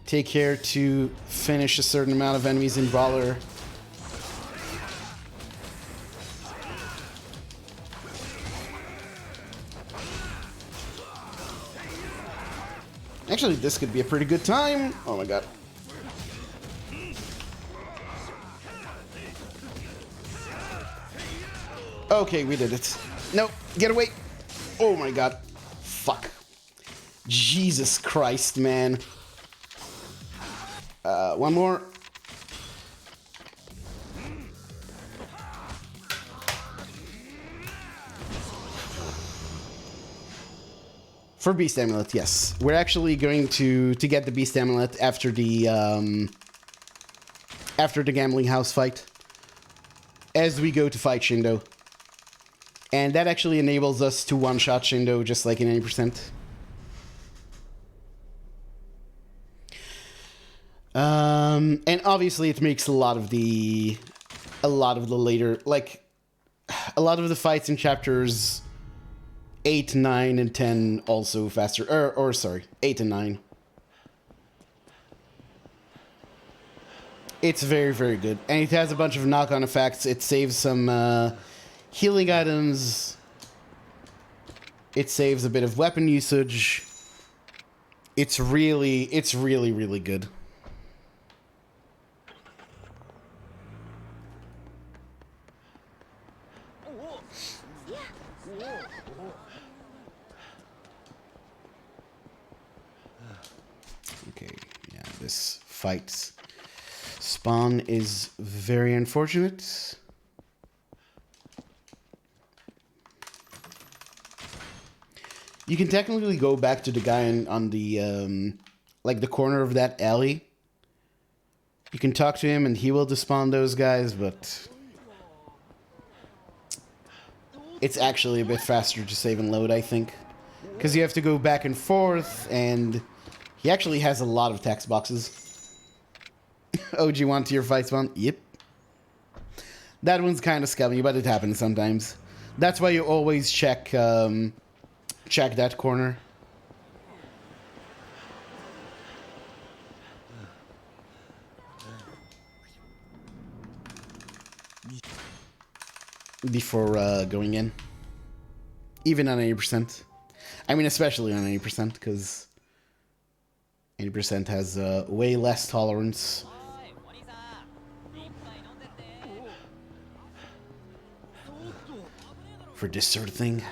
Take care to finish a certain amount of enemies in Brawler. Actually, this could be a pretty good time. Oh my god. Okay, we did it. No, get away. Oh my god. Fuck. Jesus Christ, man. One more. For Beast Amulet, yes. We're actually going to get the Beast Amulet after the gambling house fight. As we go to fight Shindo. And that actually enables us to one-shot Shindo just like in 80%. And obviously it makes a lot of the later, like, a lot of the fights in chapters 8, 9, and 10 also faster. Or sorry, 8 and 9. It's very, very good. And it has a bunch of knock-on effects. It saves some healing items. It saves a bit of weapon usage. It's really, really good. Okay, yeah, this fight spawn is very unfortunate. You can technically go back to the guy on the, like the corner of that alley. You can talk to him and he will despawn those guys, but it's actually a bit faster to save and load, I think. Because you have to go back and forth, and he actually has a lot of text boxes. Oh, do you want to your fight spawn? Yep. That one's kind of scummy, but it happens sometimes. That's why you always check that corner. Before going in. Even on 80%. I mean, especially on 80%, because 80% has way less tolerance for this sort of thing.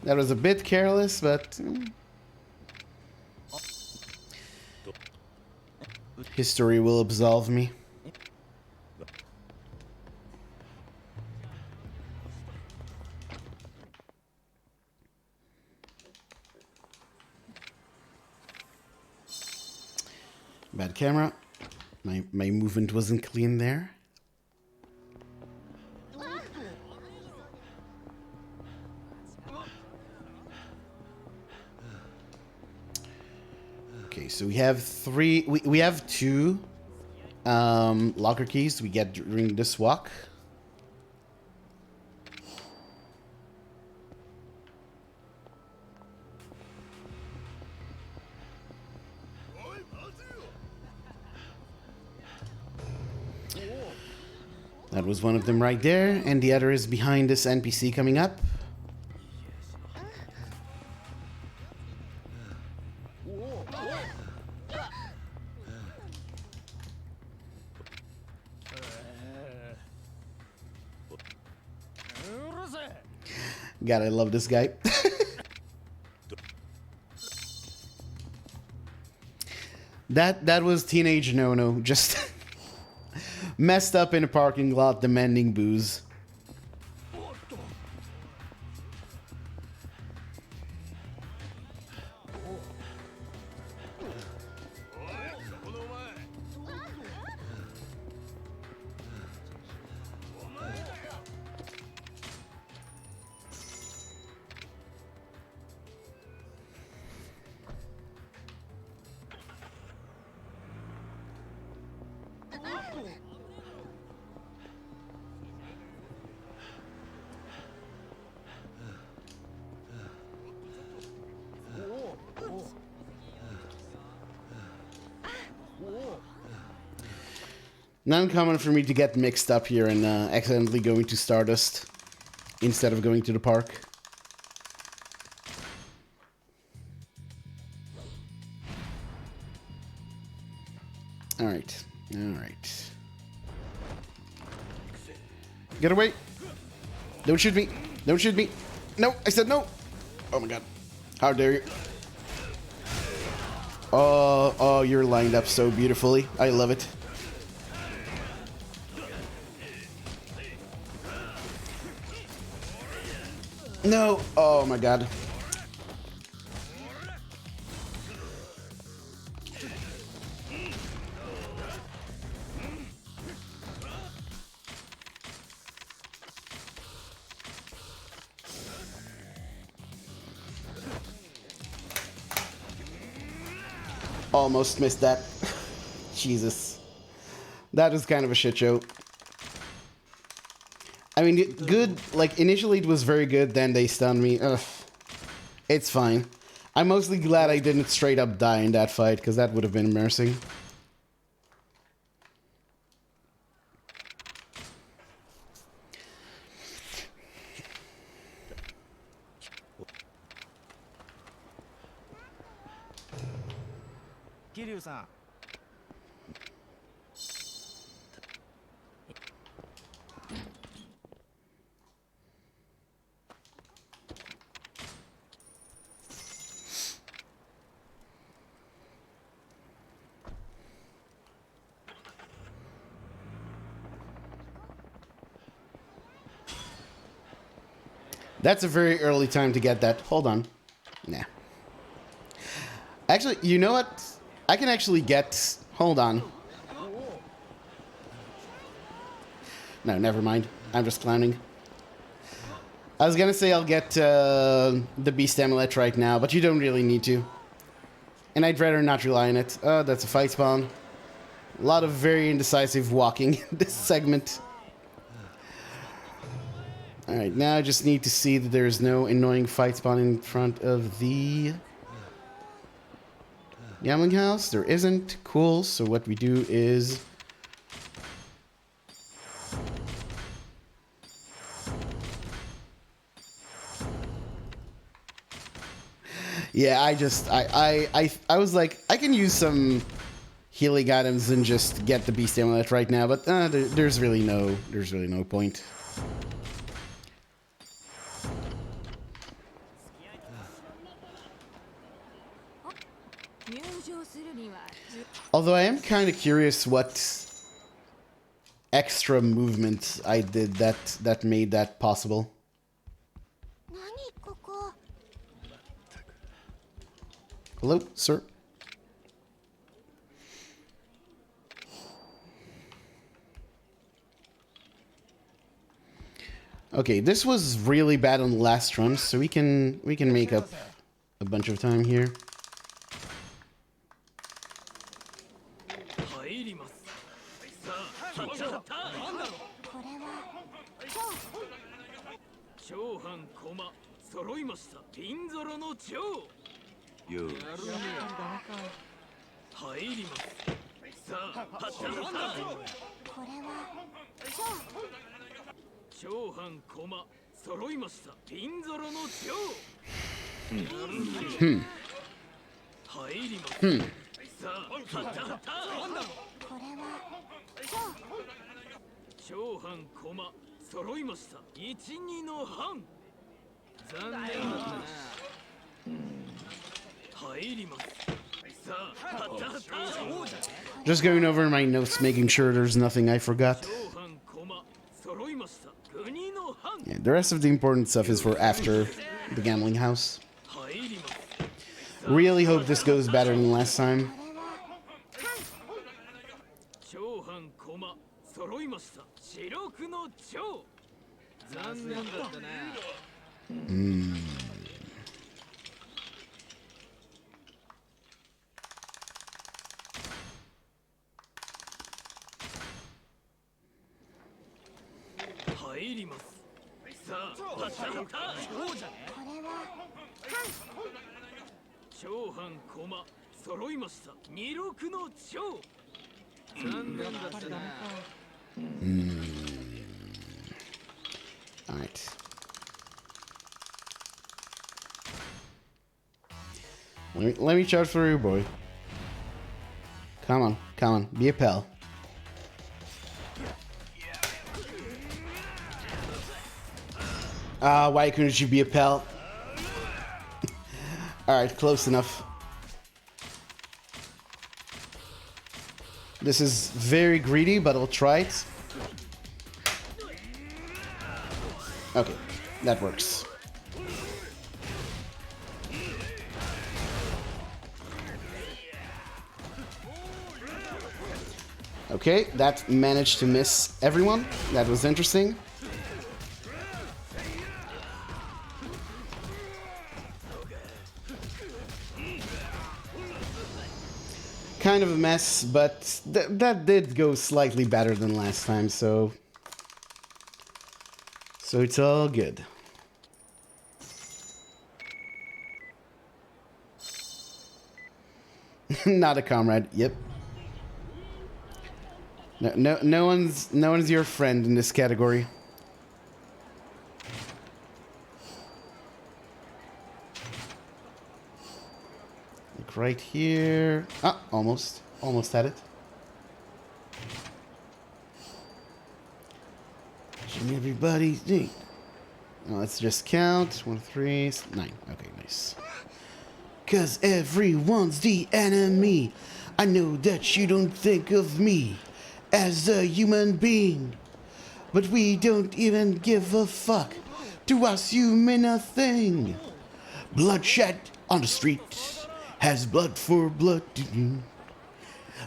That was a bit careless, but history will absolve me. Bad camera. My movement wasn't clean there. Okay, so we have we have 2 locker keys we get during this walk. That was one of them right there, and the other is behind this NPC coming up. God, I love this guy. That was teenage no-no, just messed up in a parking lot demanding booze. Not uncommon for me to get mixed up here and accidentally going to Stardust instead of going to the park. Alright. Alright. Get away! Don't shoot me! Don't shoot me! No! I said no! Oh my god. How dare you. Oh, you're lined up so beautifully. I love it. No! Oh my god. Almost missed that. Jesus. That was kind of a shit show. I mean, good, like, initially it was very good, then they stunned me. Ugh. It's fine. I'm mostly glad I didn't straight up die in that fight, because that would have been embarrassing. Kiryu-san. That's a very early time to get that. Hold on. Nah. Actually, you know what? I can actually get... Hold on. No, never mind. I'm just clowning. I was gonna say I'll get the Beast Amulet right now, but you don't really need to. And I'd rather not rely on it. Oh, that's a fight spawn. A lot of very indecisive walking in this segment. Alright, now I just need to see that there's no annoying fight spawn in front of the gambling house. There isn't. Cool. So what we do is... Yeah, I was like, I can use some healing items and just get the Beast Amulet right now, but there's really no point. Although I am kind of curious what extra movement I did that made that possible. Hello, sir. Okay, this was really bad on the last run, so we can make up a bunch of time here. Just going over my notes, making sure there's nothing I forgot. Yeah, the rest of the important stuff is for after the gambling house. Really hope this goes better than last time. Alright. Let me charge for you, boy. Come on, be a pal. Why couldn't you be a pal? Alright, close enough. This is very greedy, but I'll try it. Okay, that works. Okay, that managed to miss everyone. That was interesting. kind of a mess, but that did go slightly better than last time, so it's all good. Not a comrade. Yep. No one's your friend in this category. Like right here. Ah, almost had it. Shouldn't everybody? Now let's just count. 1, 3, 9. Okay, nice. 'Cause everyone's the enemy. I know that you don't think of me as a human being, but we don't even give a fuck. To us, you mean nothing. Bloodshed on the street has blood for blood.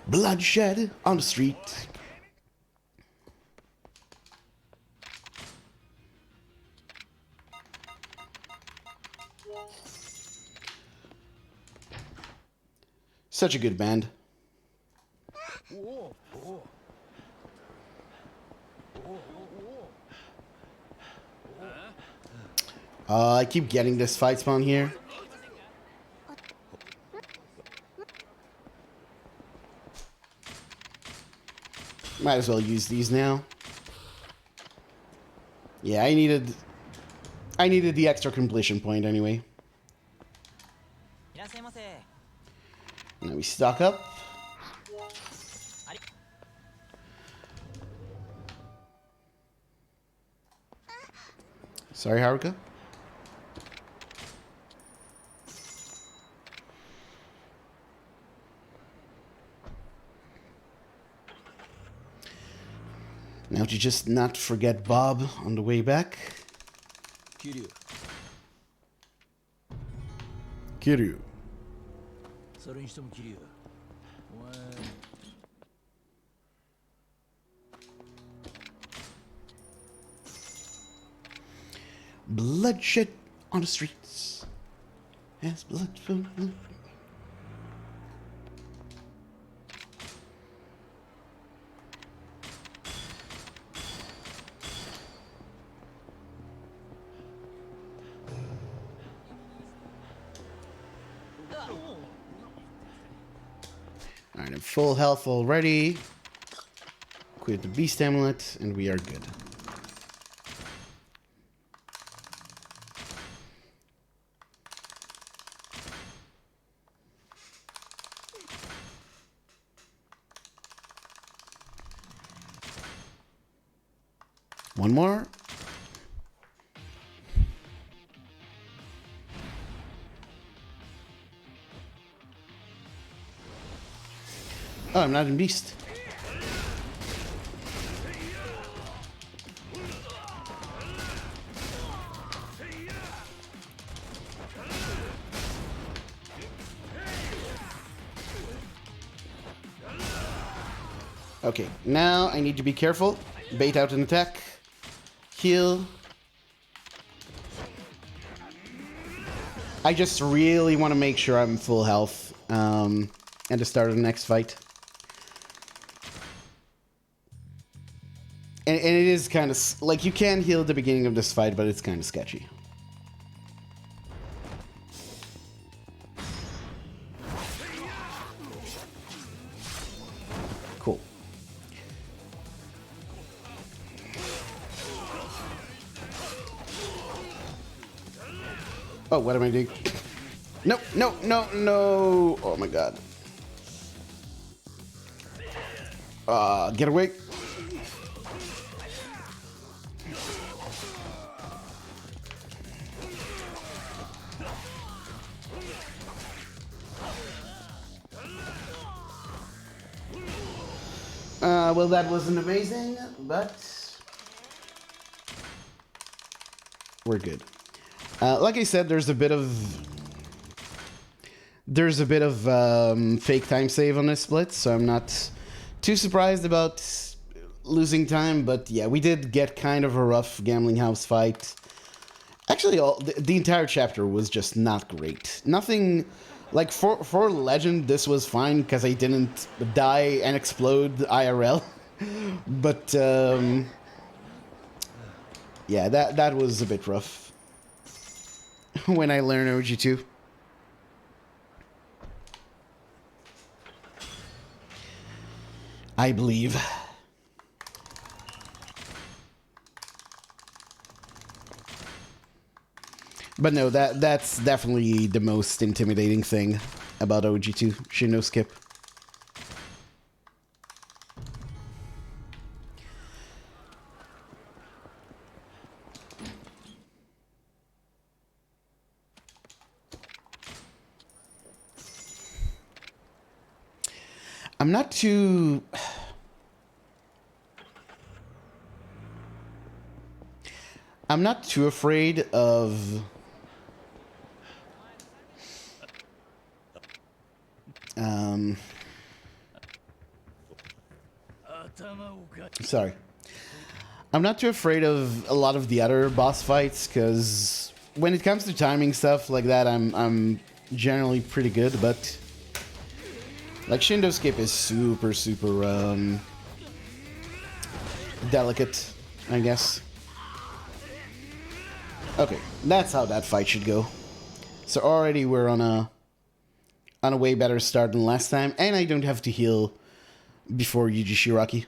Bloodshed on the street. Such a good band. I keep getting this fight spawn here. Might as well use these now. Yeah, I needed the extra completion point anyway. Now we stock up. Sorry, Haruka. Now to just not forget Bob on the way back. Kiryu. Kiryu. それにしても桐生、お前 Bloodshed on the streets. As blood from blood. Alright, I'm full health already. Quit the beast amulet, and we are good. One more. Oh, I'm not in beast. Okay, now I need to be careful. Bait out an attack. Heal. I just really want to make sure I'm full health and to start the next fight. And it is kind of like you can heal at the beginning of this fight, but it's kind of sketchy. Cool. Oh, what am I doing? No, no, no, no. Oh my god. Get away. Well, that wasn't amazing, but we're good. Like I said, there's a bit of fake time save on this split, so I'm not too surprised about losing time. But yeah, we did get kind of a rough gambling house fight. Actually, the entire chapter was just not great. Nothing Like for Legend, this was fine because I didn't die and explode IRL. But yeah, that was a bit rough when I learned OG2. I believe. But no, that's definitely the most intimidating thing about OG2, Shindo skip. I'm not too... I'm not too afraid of... Sorry. I'm not too afraid of a lot of the other boss fights, because when it comes to timing stuff like that, I'm generally pretty good, but... Like, Shindo skip is super, delicate, I guess. Okay, that's how that fight should go. So already we're on a way better start than last time, and I don't have to heal before Yuji Shiraki.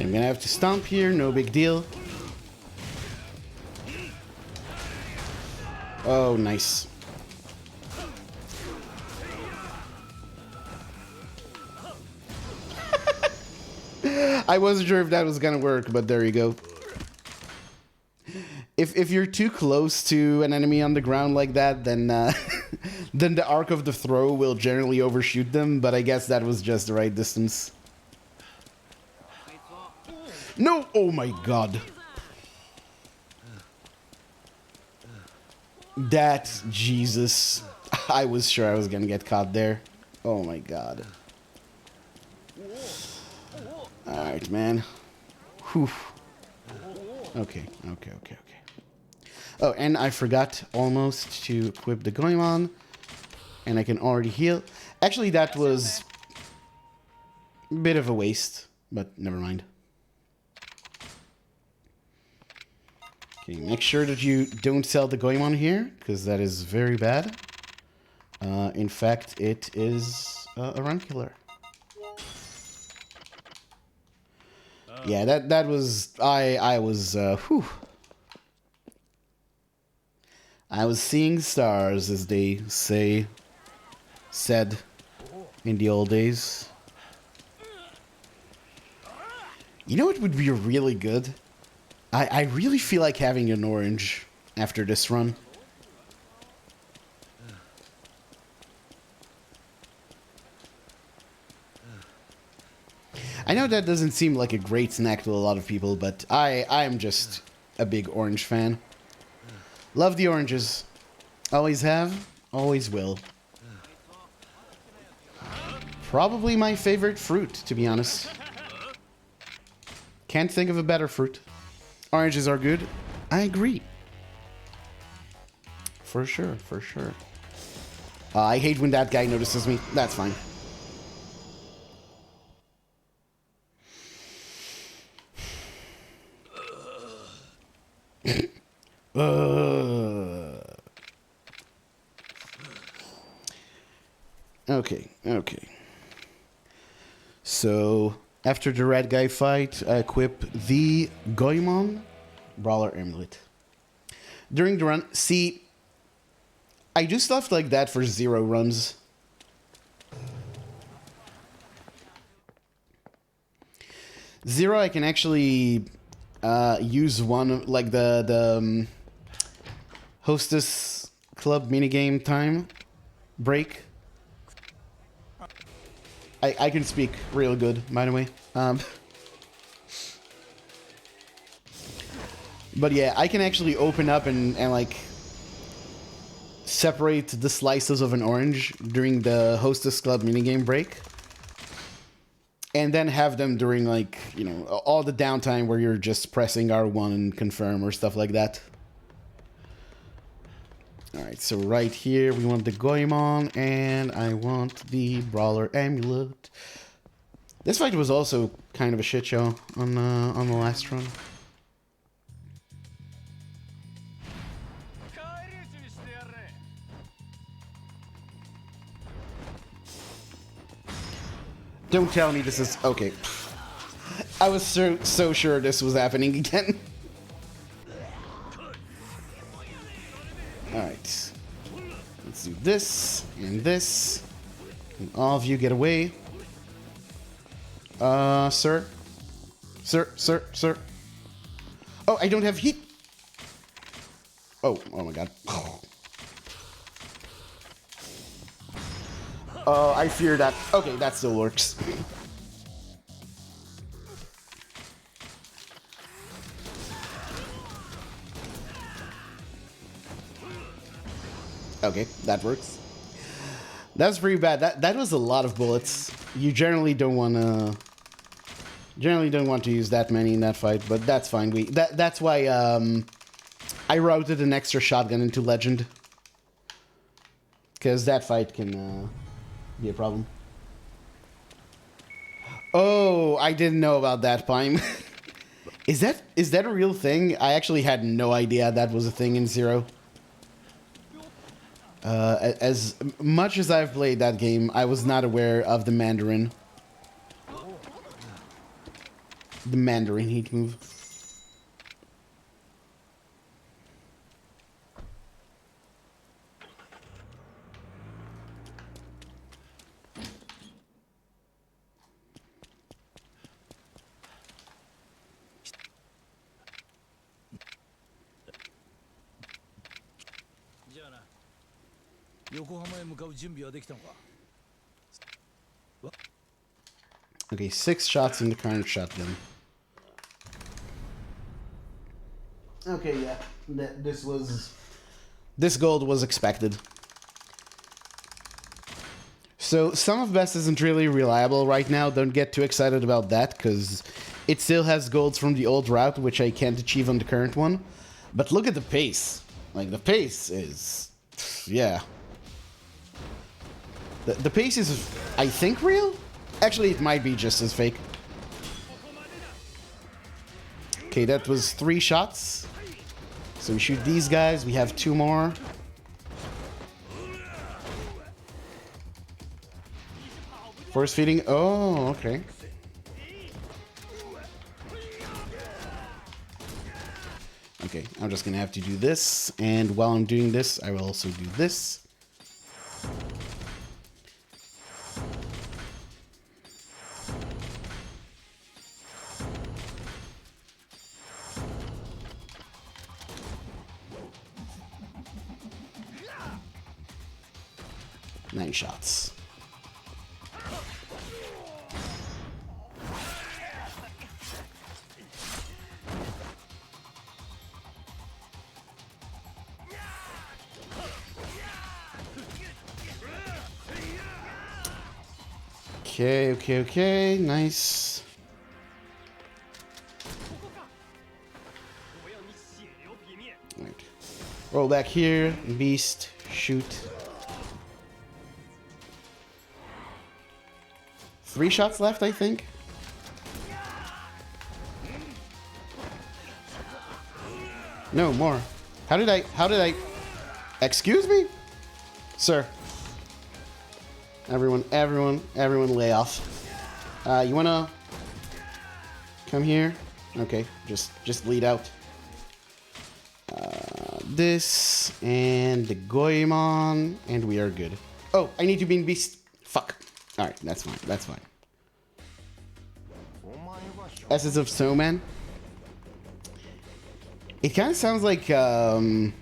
I'm gonna have to stomp here, no big deal. Oh, nice. I wasn't sure if that was gonna work, but there you go. If you're too close to an enemy on the ground like that, then then the arc of the throw will generally overshoot them, but I guess that was just the right distance. No! Oh my god. That, Jesus. I was sure I was gonna get caught there. Oh my god. Alright, man. Whew. Okay. Oh, and I forgot almost to equip the Goemon. And I can already heal. Actually, that was a bit of a waste, but never mind. Okay, make sure that you don't sell the Goemon here, because that is very bad. In fact, it is a run killer. Yeah, that was... I was... whew. I was seeing stars, as they said in the old days. You know what would be really good? I really feel like having an orange after this run. I know that doesn't seem like a great snack to a lot of people, but I am just a big orange fan. Love the oranges. Always have, always will. Probably my favorite fruit, to be honest. Can't think of a better fruit. Oranges are good. I agree. For sure. I hate when that guy notices me. That's fine. Okay, okay. So, after the red guy fight, I equip the Goemon Brawler Amulet. During the run, see, I do stuff like that for 0 runs. Zero, I can actually use one, like the Hostess Club minigame time break. I can speak real good, by the way. But yeah, I can actually open up and like separate the slices of an orange during the Hostess Club minigame break. And then have them during, like, you know, all the downtime where you're just pressing R1 and confirm or stuff like that. Alright, so right here we want the Goemon, and I want the Brawler Amulet. This fight was also kind of a shit show on the last run. Don't tell me this is... Okay. I was so sure this was happening again. Alright. Let's do this and this. And all of you get away. Sir? Sir? Oh, I don't have heat! Oh my god. Oh, I fear that. Okay, that still works. Okay, that works. That's pretty bad. That was a lot of bullets. You generally don't want to use that many in that fight, but that's fine. That's why I routed an extra shotgun into Legend, because that fight can be a problem. Oh, I didn't know about that, Pime. Is that a real thing? I actually had no idea that was a thing in Zero. As much as I've played that game, I was not aware of the Mandarin. The Mandarin heat move. Okay, 6 shots in the current shotgun. Okay, yeah. This gold was expected. So, some of best isn't really reliable right now. Don't get too excited about that, because it still has golds from the old route, which I can't achieve on the current one. But look at the pace. Like, the pace is... yeah. The pace is, I think, real? Actually, it might be just as fake. Okay, that was 3 shots. So we shoot these guys. We have 2 more. Force feeding. Oh, okay. Okay, I'm just gonna have to do this. And while I'm doing this, I will also do this. Nine shots. Okay, nice. Right. Roll back here, beast, shoot. 3 shots left, I think. No, more. How did I... Excuse me? Sir. Everyone lay off. You wanna come here? Okay, just lead out. This and the Goemon, and we are good. Oh, I need to be in beast. Fuck. Alright, that's fine. That's fine. Essence of Snowman. It kind of sounds like, oh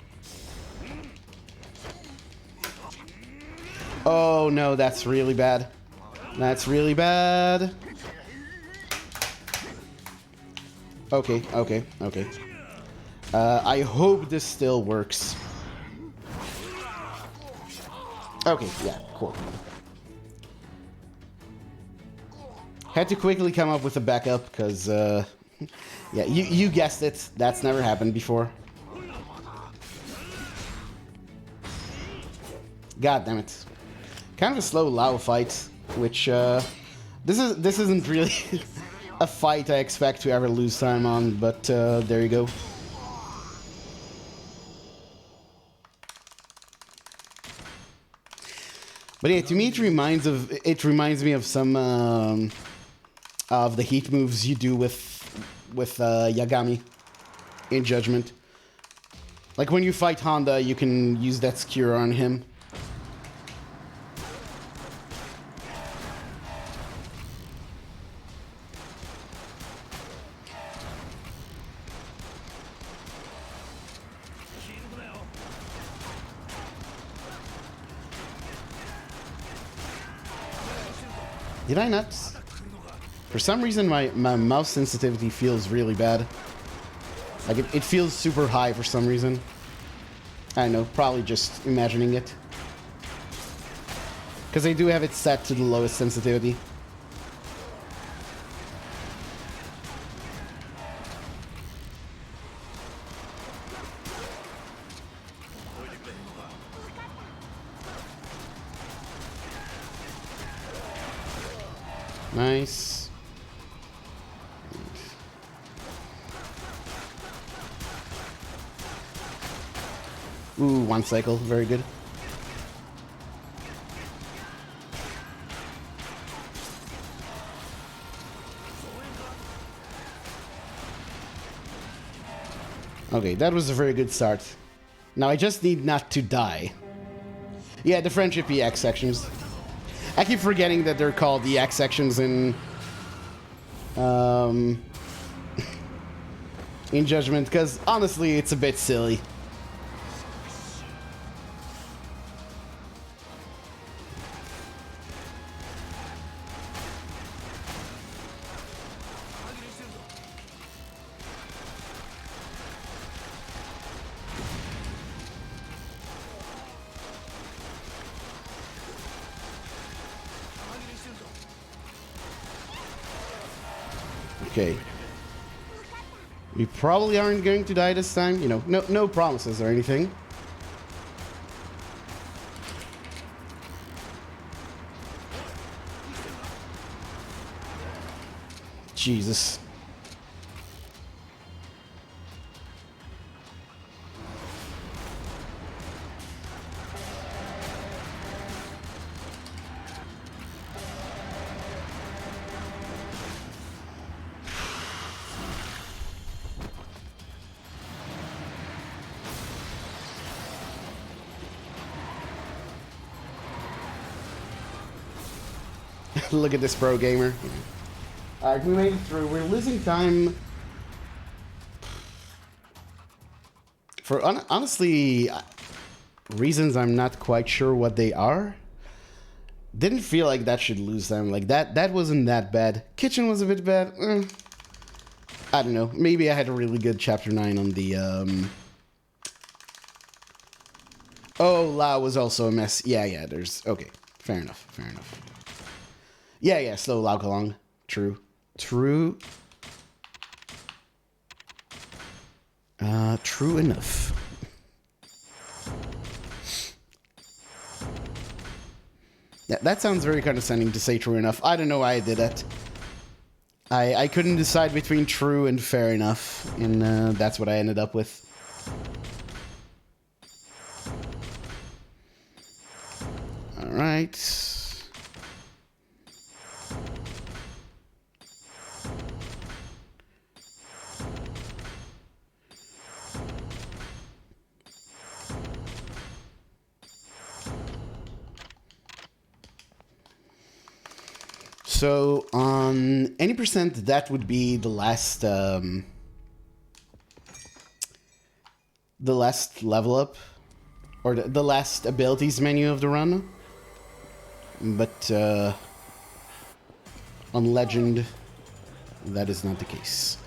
no, that's really bad. That's really bad. Okay. I hope this still works. Okay, yeah, cool. Had to quickly come up with a backup, because, yeah, you guessed it. That's never happened before. God damn it. Kind of a slow Lao fight, which, this isn't really a fight I expect to ever lose time on, but, there you go. But yeah, to me it reminds me of some of the heat moves you do with Yagami in Judgment. Like when you fight Honda, you can use that skewer on him. Did I not? For some reason, my mouse sensitivity feels really bad. Like, it feels super high for some reason. I don't know, probably just imagining it. Because I do have it set to the lowest sensitivity. Nice. Ooh, one cycle. Very good. Okay, that was a very good start. Now I just need not to die. Yeah, the friendship EX sections. I keep forgetting that they're called the EX sections in in Judgment, because honestly, it's a bit silly. Okay. We probably aren't going to die this time. You know, no promises or anything. Jesus. Look at this pro gamer. Alright, we made it through. We're losing time. For honestly, reasons I'm not quite sure what they are. Didn't feel like that should lose time. Like that wasn't that bad. Kitchen was a bit bad. I don't know. Maybe I had a really good chapter 9 on the Oh, Lao was also a mess. Yeah, there's okay. Fair enough. Yeah, slow Lao Kalong. True. True enough. Yeah, that sounds very condescending to say true enough. I don't know why I did that. I couldn't decide between true and fair enough, and that's what I ended up with. Alright. So on any percent, that would be the last level up, or the last abilities menu of the run. But on Legend, that is not the case.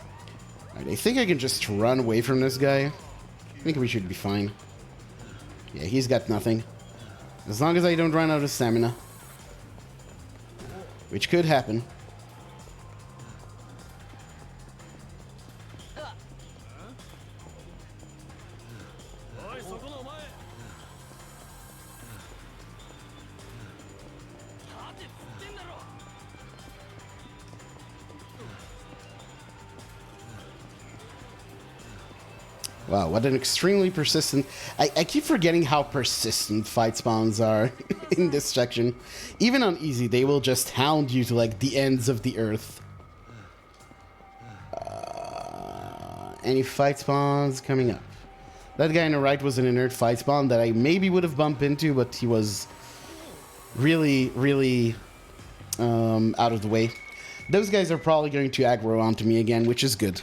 Alright, I think I can just run away from this guy. I think we should be fine. Yeah, he's got nothing. As long as I don't run out of stamina. Which could happen. Wow, what an extremely persistent... I keep forgetting how persistent fight spawns are in this section. Even on easy, they will just hound you to, like, the ends of the earth. Any fight spawns coming up? That guy on the right was an inert fight spawn that I maybe would have bumped into, but he was really, really out of the way. Those guys are probably going to aggro onto me again, which is good.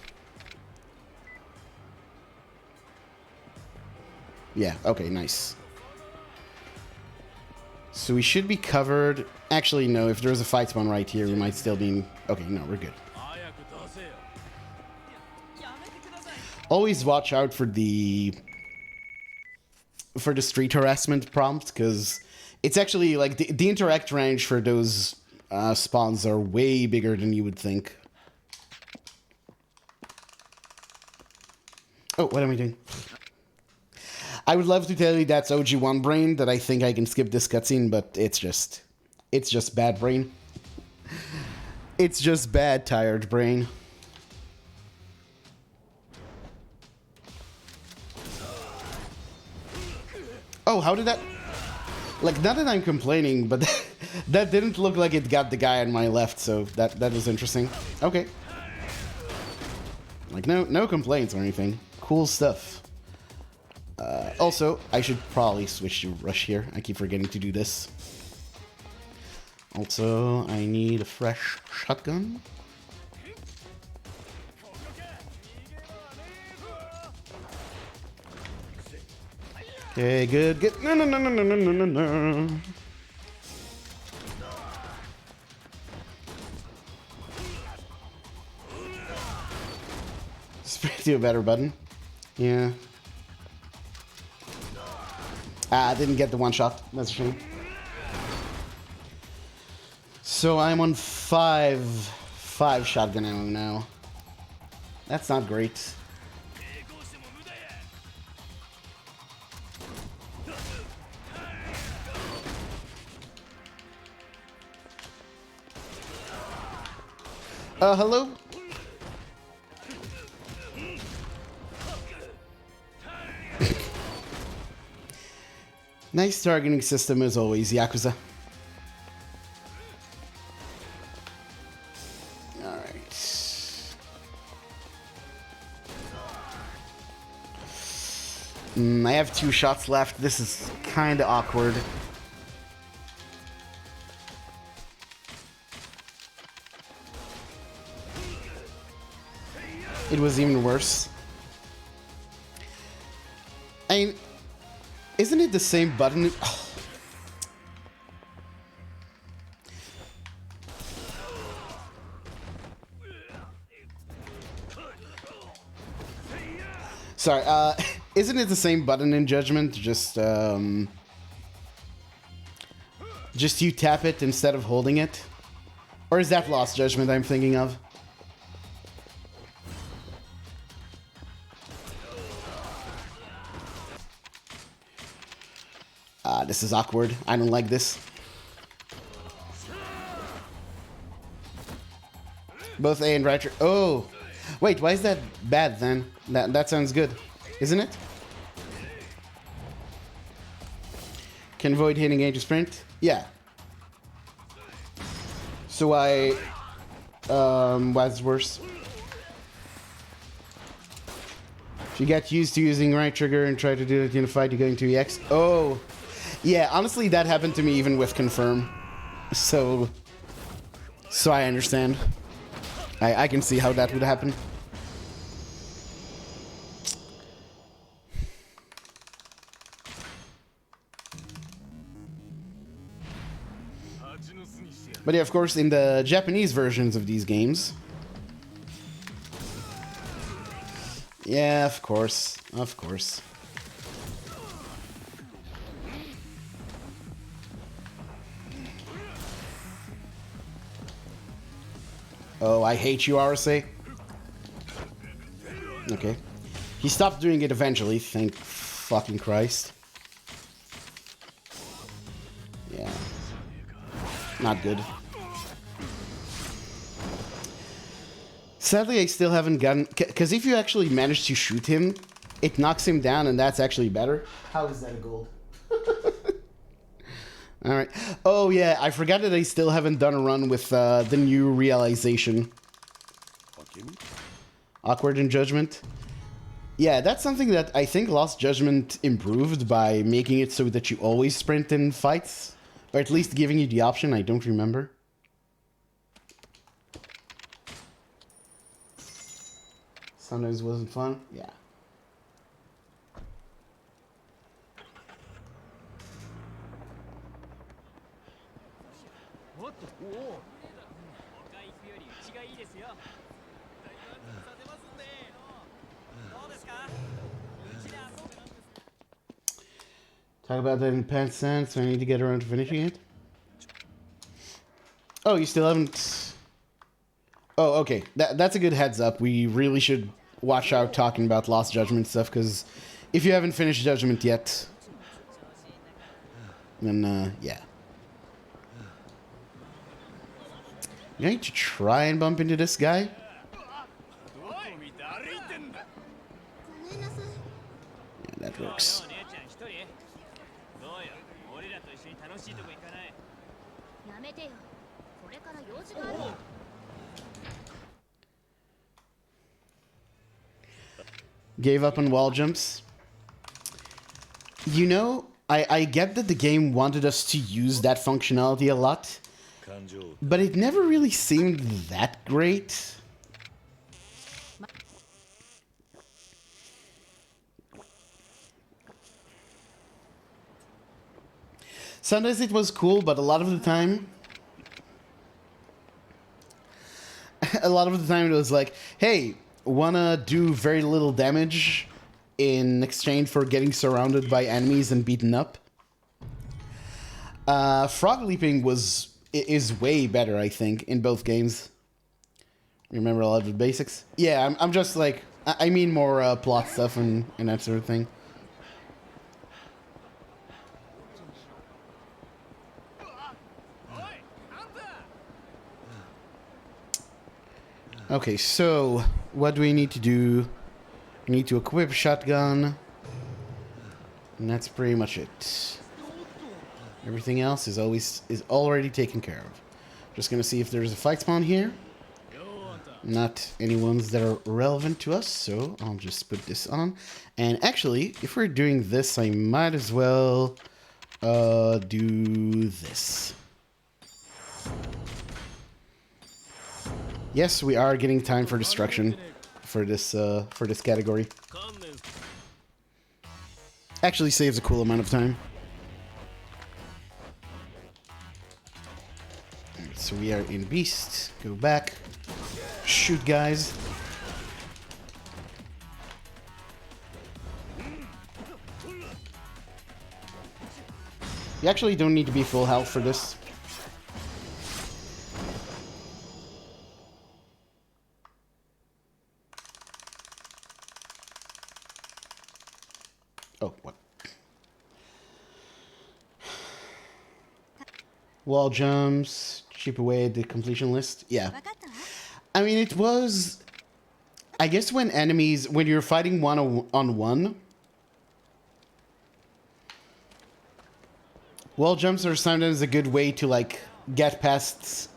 Yeah, okay, nice. So we should be covered. Actually, no, if there's a fight spawn right here, we might still be... Okay, no, we're good. Always watch out for the street harassment prompt, because it's actually, like, the interact range for those spawns are way bigger than you would think. Oh, what am I doing? I would love to tell you that's OG1 brain, that I think I can skip this cutscene, but it's just bad brain. It's just bad, tired brain. Oh, how did that... Like, not that I'm complaining, but that didn't look like it got the guy on my left, so that was interesting. Okay. Like, no complaints or anything. Cool stuff. Also, I should probably switch to rush here. I keep forgetting to do this. Also, I need a fresh shotgun. Okay, good. No. Spray to a better button. Yeah. I didn't get the one shot. That's a shame. So I'm on five shotgun ammo now. That's not great. Hello? Nice targeting system as always, Yakuza. Alright. I have 2 shots left. This is kinda awkward. It was even worse. I mean, isn't it the same button? Oh. Sorry, isn't it the same button in Judgment? Just you tap it instead of holding it? Or is that Lost Judgment I'm thinking of? This is awkward. I don't like this. Both A and right. Oh! Wait, why is that bad then? That sounds good. Isn't it? Can avoid hitting A to sprint? Yeah. So why's worse? If you get used to using right trigger and try to do it in a fight, you're going to EX. Oh! Yeah, honestly, that happened to me even with Confirm. So So I understand. I can see how that would happen. But yeah, of course, in the Japanese versions of these games... Yeah, of course. Of course. Oh, I hate you, RSA. Okay. He stopped doing it eventually, thank fucking Christ. Yeah. Not good. Sadly, I still haven't gotten... Because if you actually manage to shoot him, it knocks him down, and that's actually better. How is that a gold? Alright. Oh, yeah, I forgot that I still haven't done a run with the new realization. Awkward in Judgment. Yeah, that's something that I think Lost Judgment improved by making it so that you always sprint in fights. Or at least giving you the option, I don't remember. Sometimes wasn't fun? Yeah. Talk about that in past sense, so I need to get around to finishing it. Oh, you still haven't... Oh, okay. That's a good heads up. We really should watch out talking about Lost Judgment stuff, because if you haven't finished Judgment yet, then, yeah. You need to try and bump into this guy? Yeah, that works. Gave up on wall jumps. You know, I get that the game wanted us to use that functionality a lot, but it never really seemed that great. Sometimes it was cool, but a lot of the time... a lot of the time it was like, hey, wanna do very little damage in exchange for getting surrounded by enemies and beaten up? Frog leaping is way better, I think, in both games. Remember a lot of the basics? Yeah, I'm just like, I mean more plot stuff and that sort of thing. Okay, so what do we need to do? We need to equip shotgun, and that's pretty much it. Everything else is already taken care of. Just gonna see if there's a fight spawn here. Not any ones that are relevant to us, so I'll just put this on. And actually, if we're doing this, I might as well do this. Yes, we are getting time for destruction for this category. Actually saves a cool amount of time. So we are in Beast. Go back. Shoot, guys. You actually don't need to be full health for this. Oh, what? Wall jumps, chip away the completion list. Yeah. I mean, it was... I guess when you're fighting one-on-one, wall jumps are sometimes a good way to, like, get past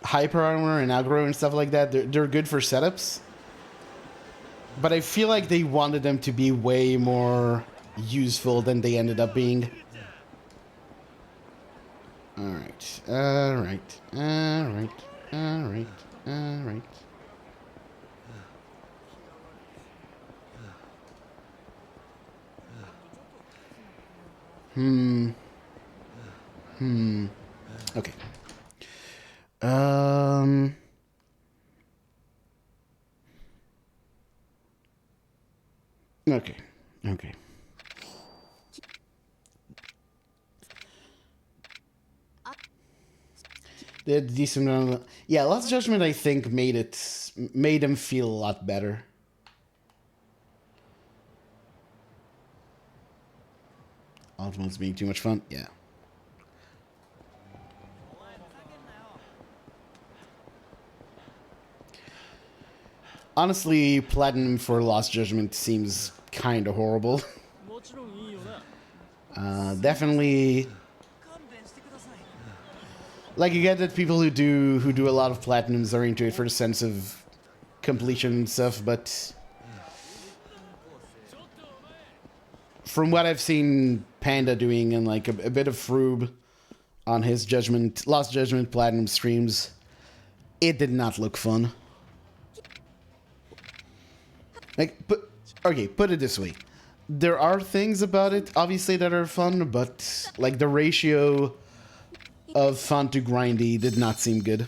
hyper armor and aggro and stuff like that. They're good for setups. But I feel like they wanted them to be way more useful than they ended up being. Alright. Alright. Alright. Alright. Alright. Okay. Okay. Okay. They had a decent amount of, yeah, Lost Judgment I think made him feel a lot better. Ultimate's being too much fun? Yeah. Honestly, Platinum for Lost Judgment seems kind of horrible. もちろんいいよな Definitely, 勘弁してください like you get that people who do a lot of platinums are into it for the sense of completion and stuff, but from what I've seen Panda doing and like a bit of Froob on his Lost Judgment Platinum streams, it did not look fun. Like, put it this way. There are things about it, obviously, that are fun, but like the ratio of fun to grindy did not seem good.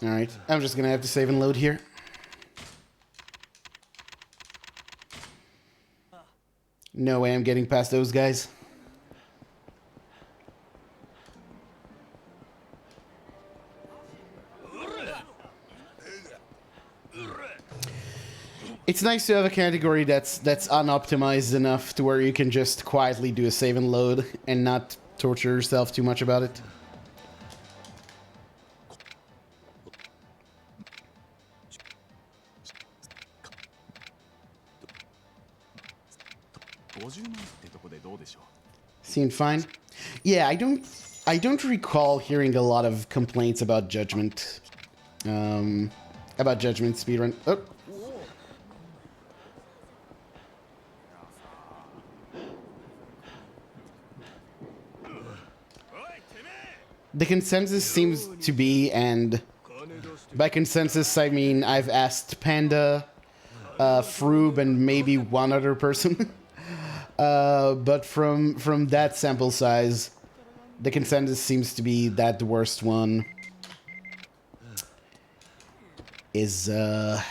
Alright, I'm just gonna have to save and load here. No way I'm getting past those guys. It's nice to have a category that's unoptimized enough to where you can just quietly do a save and load and not torture yourself too much about it. Seemed fine. Yeah, I don't recall hearing a lot of complaints about Judgment. About Judgment speedrun. Oh. The consensus seems to be, and by consensus I mean I've asked Panda, Froob, and maybe one other person. But from that sample size, the consensus seems to be that the worst one is the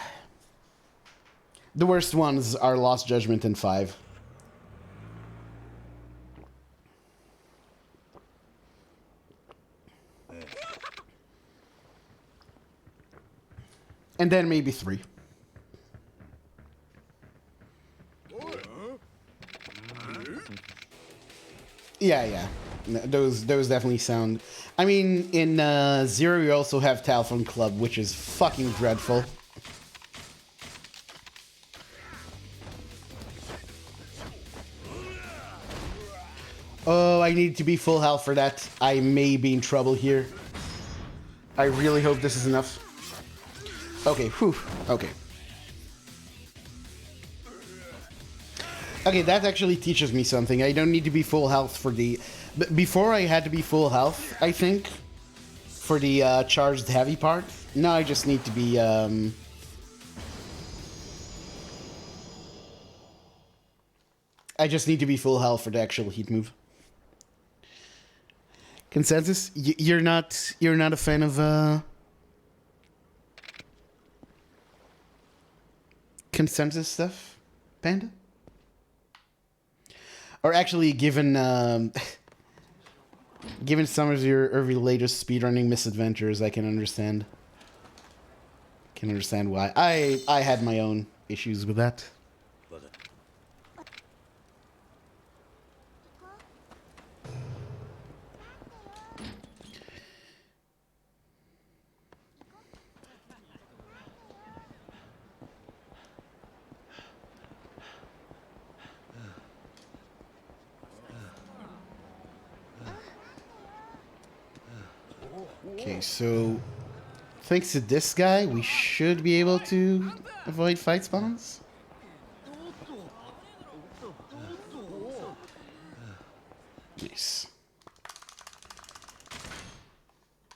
worst ones are Lost Judgment and 5. And then maybe 3. Yeah. Those definitely sound... I mean, in 0 you also have Telephone Club, which is fucking dreadful. Oh, I need to be full health for that. I may be in trouble here. I really hope this is enough. Okay, whew. Okay. Okay, that actually teaches me something. I don't need to be full health for the... Before I had to be full health, I think, for the charged heavy part. Now I just need to be... I just need to be full health for the actual heat move. Consensus? You're not a fan of consensus stuff, Panda? Or actually, given given some of your latest speedrunning misadventures, I can understand. Why. I had my own issues with that. Okay, so thanks to this guy, we should be able to avoid fight spawns. Nice.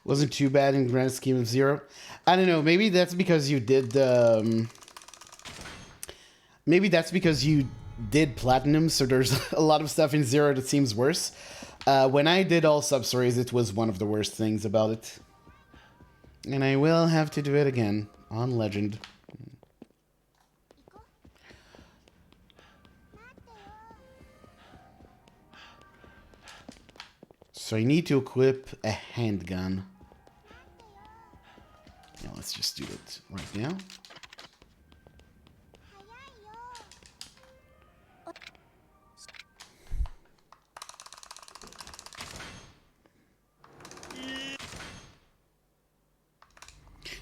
Wasn't too bad in grand scheme of Zero. I don't know. Maybe that's because you did. Maybe that's because you did platinum. So there's a lot of stuff in Zero that seems worse. When I did all sub stories, it was one of the worst things about it. And I will have to do it again on Legend. So I need to equip a handgun. Yeah, let's just do it right now.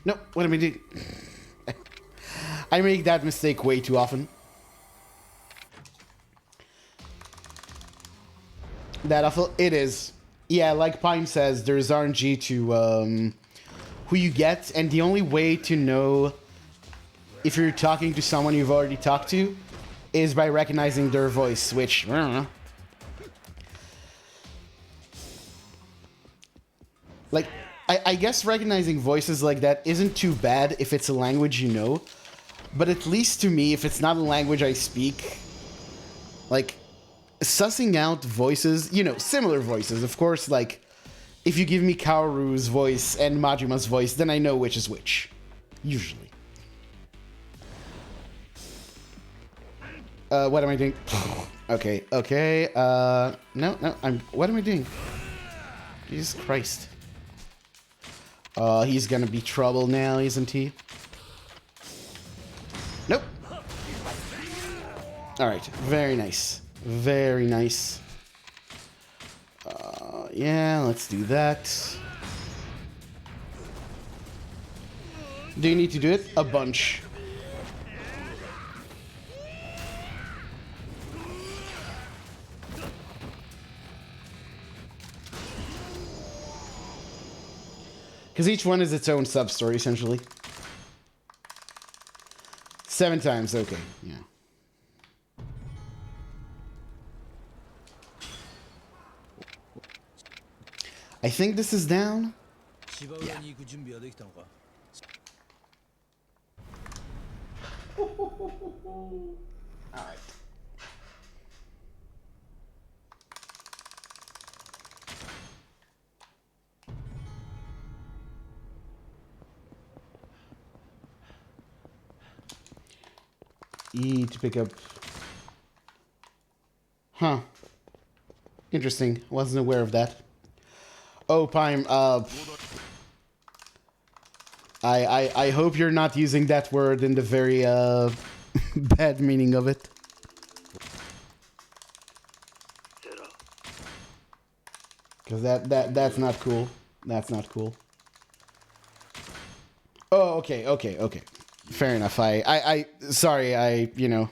No, what am I doing? I make that mistake way too often. That awful. It is. Yeah, like Pine says, there's RNG to who you get, and the only way to know if you're talking to someone you've already talked to is by recognizing their voice, which, I don't know. Like, I guess recognizing voices like that isn't too bad if it's a language you know, but at least to me, if it's not a language I speak, like, sussing out voices, you know, similar voices, of course, like, if you give me Kaoru's voice and Majima's voice, then I know which is which. Usually. What am I doing? Okay, okay, no, what am I doing? Jesus Christ. He's gonna be trouble now, isn't he? Nope. Alright, very nice. Very nice. Yeah, let's do that. Do you need to do it? A bunch. Because each one is its own sub-story, essentially. 7 times, okay, yeah. I think this is down. Yeah. Alright. E to pick up. Huh. Interesting. Wasn't aware of that. Oh, Pime, I hope you're not using that word in the very, bad meaning of it. Because that's not cool. That's not cool. Oh, okay. Fair enough. Sorry, you know,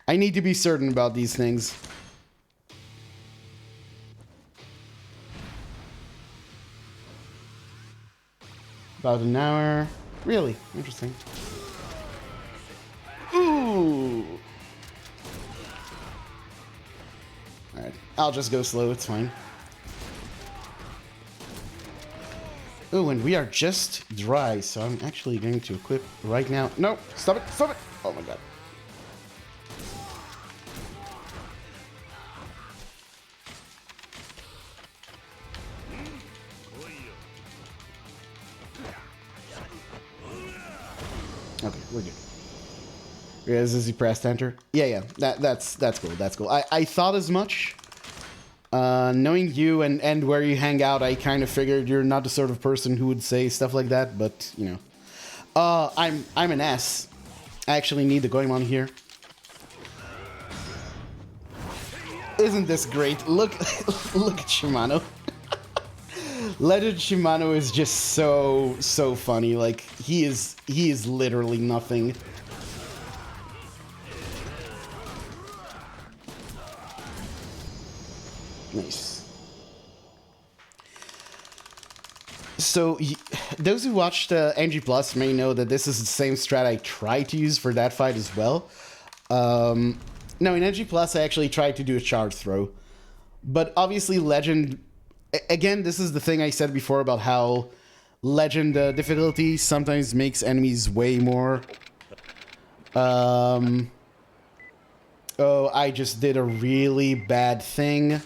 I need to be certain about these things. About an hour. Really? Interesting. Ooh! Alright. I'll just go slow. It's fine. Ooh, and we are just dry, so I'm actually going to equip right now. No! Stop it! Stop it! Oh my god. Okay, we're good. Yeah, as he pressed enter. Yeah. That's cool. That's cool. I thought as much. Knowing you and where you hang out, I kind of figured you're not the sort of person who would say stuff like that. But you know, I'm an S. I actually need the Goemon here. Isn't this great? Look, look at Shimano. Legend Shimano is just so funny. Like he is literally nothing. Nice. So, those who watched NG Plus may know that this is the same strat I tried to use for that fight as well. No, in NG Plus, I actually tried to do a shard throw. But obviously, Legend... Again, this is the thing I said before about how Legend difficulty sometimes makes enemies way more... Oh, I just did a really bad thing.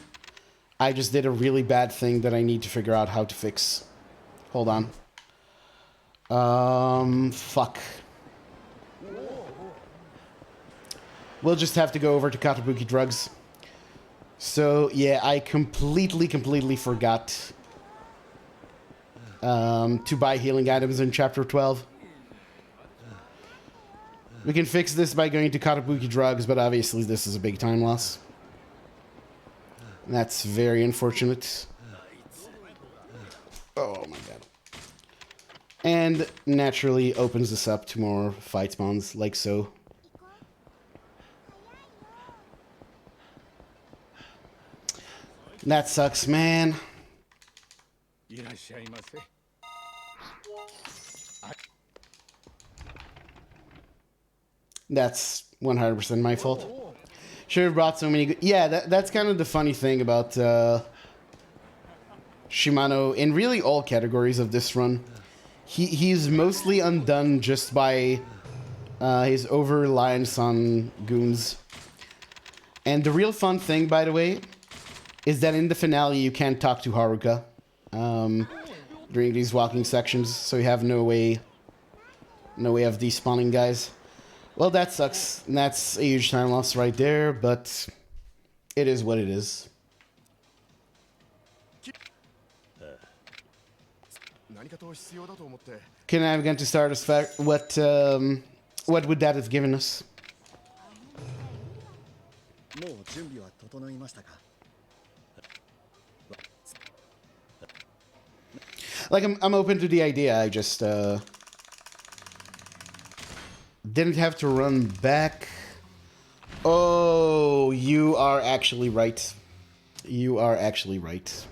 I just did a really bad thing that I need to figure out how to fix. Hold on. Fuck. We'll just have to go over to Katabuki Drugs. So, yeah, I completely forgot to buy healing items in Chapter 12. We can fix this by going to Katabuki Drugs, but obviously this is a big time loss. That's very unfortunate. Oh my god. And naturally opens this up to more fight spawns, like so. That sucks, man. That's 100% my fault. Should have brought so many good... Yeah, that's kind of the funny thing about Shimano in really all categories of this run. He's mostly undone just by his over-reliance on goons. And the real fun thing, by the way, is that in the finale you can't talk to Haruka during these walking sections, so you have no way of despawning guys. Well, that sucks. And that's a huge time loss right there, but it is what it is. Can I have gone to start us? What would that have given us? Like, I'm open to the idea. I just didn't have to run back. Oh, you are actually right. You are actually right.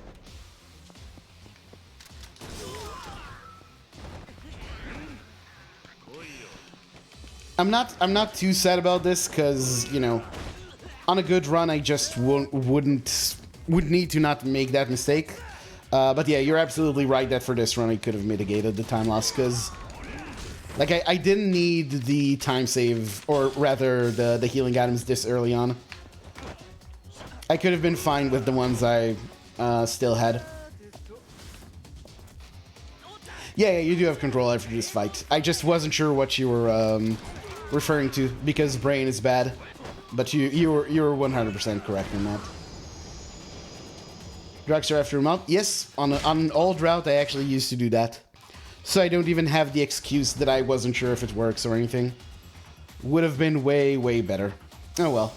I'm not too sad about this because, you know, on a good run I just would need to not make that mistake. But yeah, you're absolutely right that for this run I could have mitigated the time loss because, like, I didn't need the time save, or rather the healing items this early on. I could have been fine with the ones I still had. Yeah, you do have control after this fight. I just wasn't sure what you were referring to because brain is bad, but you were 100% correct in that. Drugstore after him up. Yes, on an old route I actually used to do that. So I don't even have the excuse that I wasn't sure if it works or anything. Would have been way better. Oh well.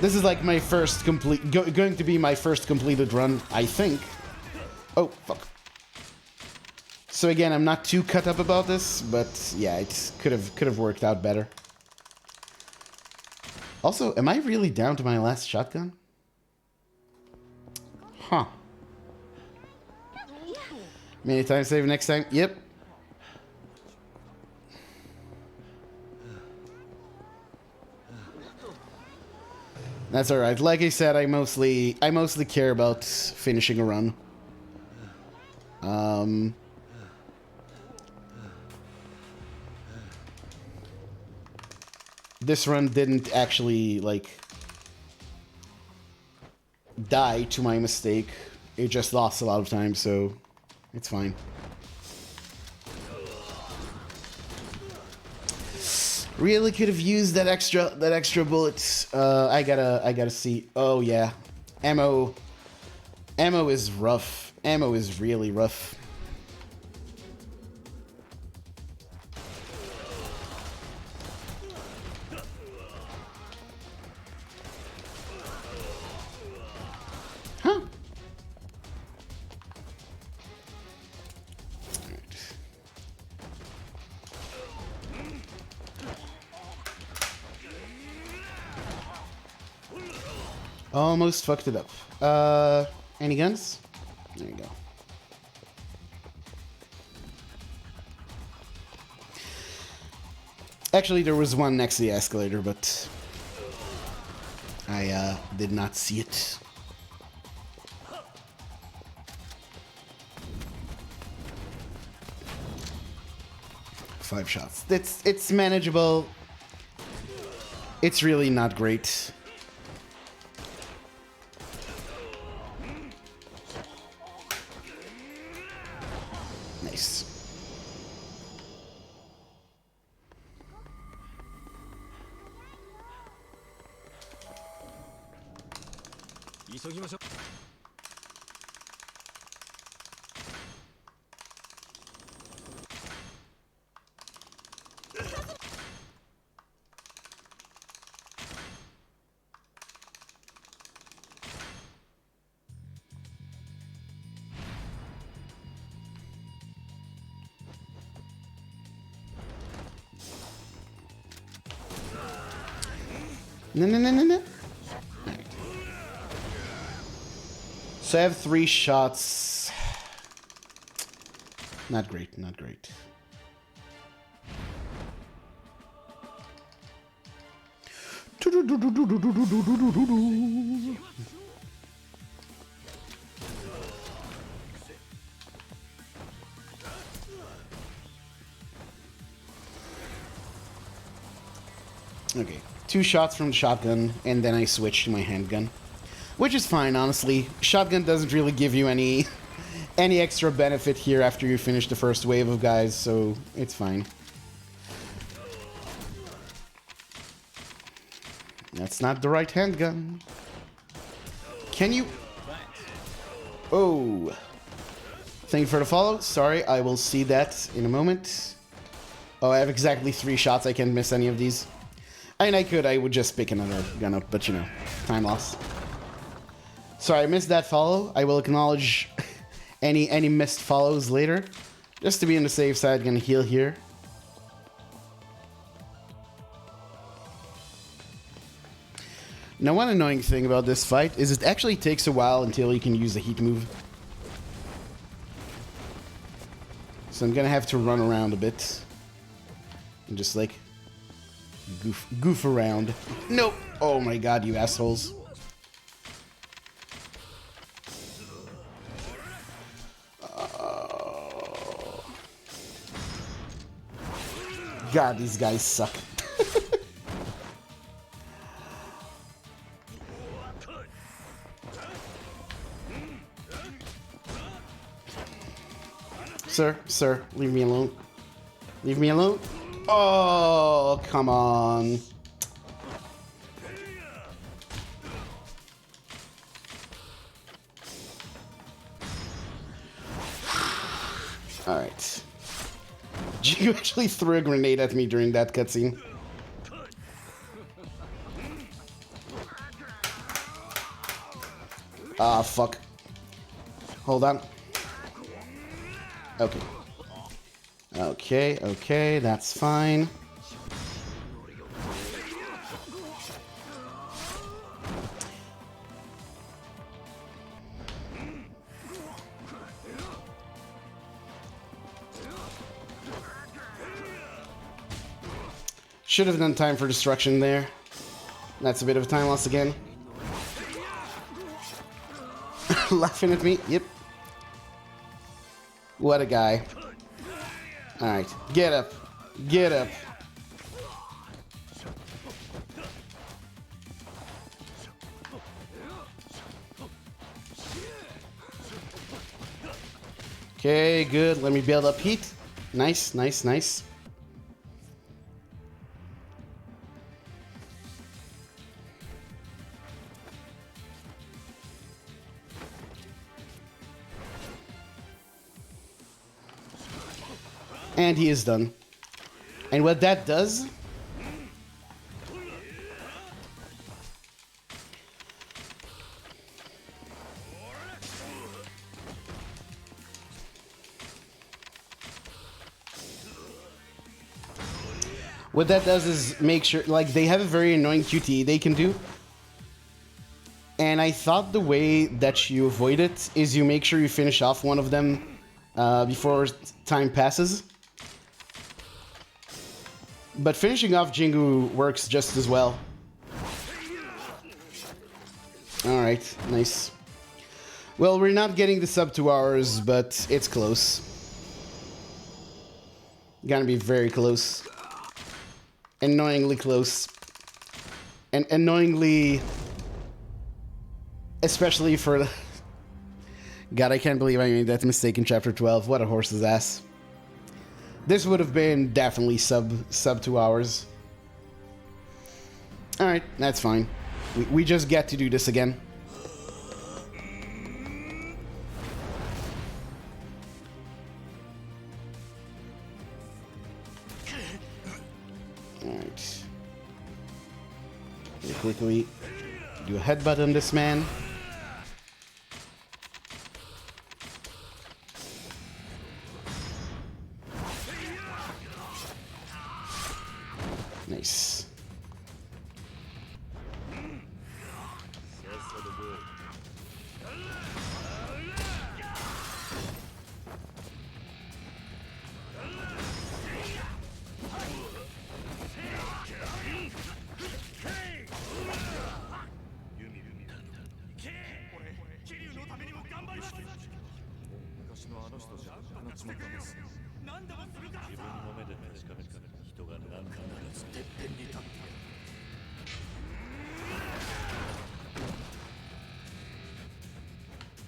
This is like my first going to be my first completed run, I think. Oh, fuck. So again, I'm not too cut up about this, but yeah, it could have worked out better. Also, am I really down to my last shotgun? Huh. Many time save next time? Yep. That's alright. Like I said, I mostly care about finishing a run. This run didn't actually, like, die to my mistake. It just lost a lot of time, so it's fine. Really could have used that extra bullet. I gotta see. Oh yeah, ammo is rough. Ammo is really rough. Huh. Almost fucked it up. Any guns? There you go. Actually, there was one next to the escalator, but I did not see it. Five shots. It's manageable. It's really not great. Nice. No. Right. So I have 3 shots. Not great, not great. Okay. 2 shots from the shotgun, and then I switch to my handgun. Which is fine, honestly. Shotgun doesn't really give you any extra benefit here after you finish the first wave of guys, so it's fine. That's not the right handgun. Can you... Oh. Thank you for the follow. Sorry, I will see that in a moment. Oh, I have exactly 3 shots. I can't miss any of these. I mean, I would just pick another gun up, but you know, time loss. Sorry, I missed that follow. I will acknowledge any missed follows later. Just to be on the safe side, gonna heal here. Now, one annoying thing about this fight is it actually takes a while until you can use the heat move. So I'm gonna have to run around a bit. And just like... Goof around. Nope. Oh my god, you assholes. God, these guys suck. Sir, leave me alone. Leave me alone. Oh, come on. Alright. You actually threw a grenade at me during that cutscene. Ah, fuck. Hold on. Okay. Okay, that's fine. Should have done time for destruction there. That's a bit of a time loss again. Laughing at me? Yep. What a guy. Alright, get up. Get up. Okay, good. Let me build up heat. Nice. And he is done. And what that does... What that does is make sure... Like, they have a very annoying QTE they can do. And I thought the way that you avoid it is you make sure you finish off one of them before time passes. But finishing off Jingu works just as well. Alright, nice. Well, we're not getting the sub 2 hours, but it's close. Gonna be very close. Annoyingly close. And annoyingly... Especially for the... God, I can't believe I made that mistake in Chapter 12. What a horse's ass. This would have been definitely sub 2 hours. Alright, that's fine. We just get to do this again. Alright. Really quickly do a headbutt on this man. Nice.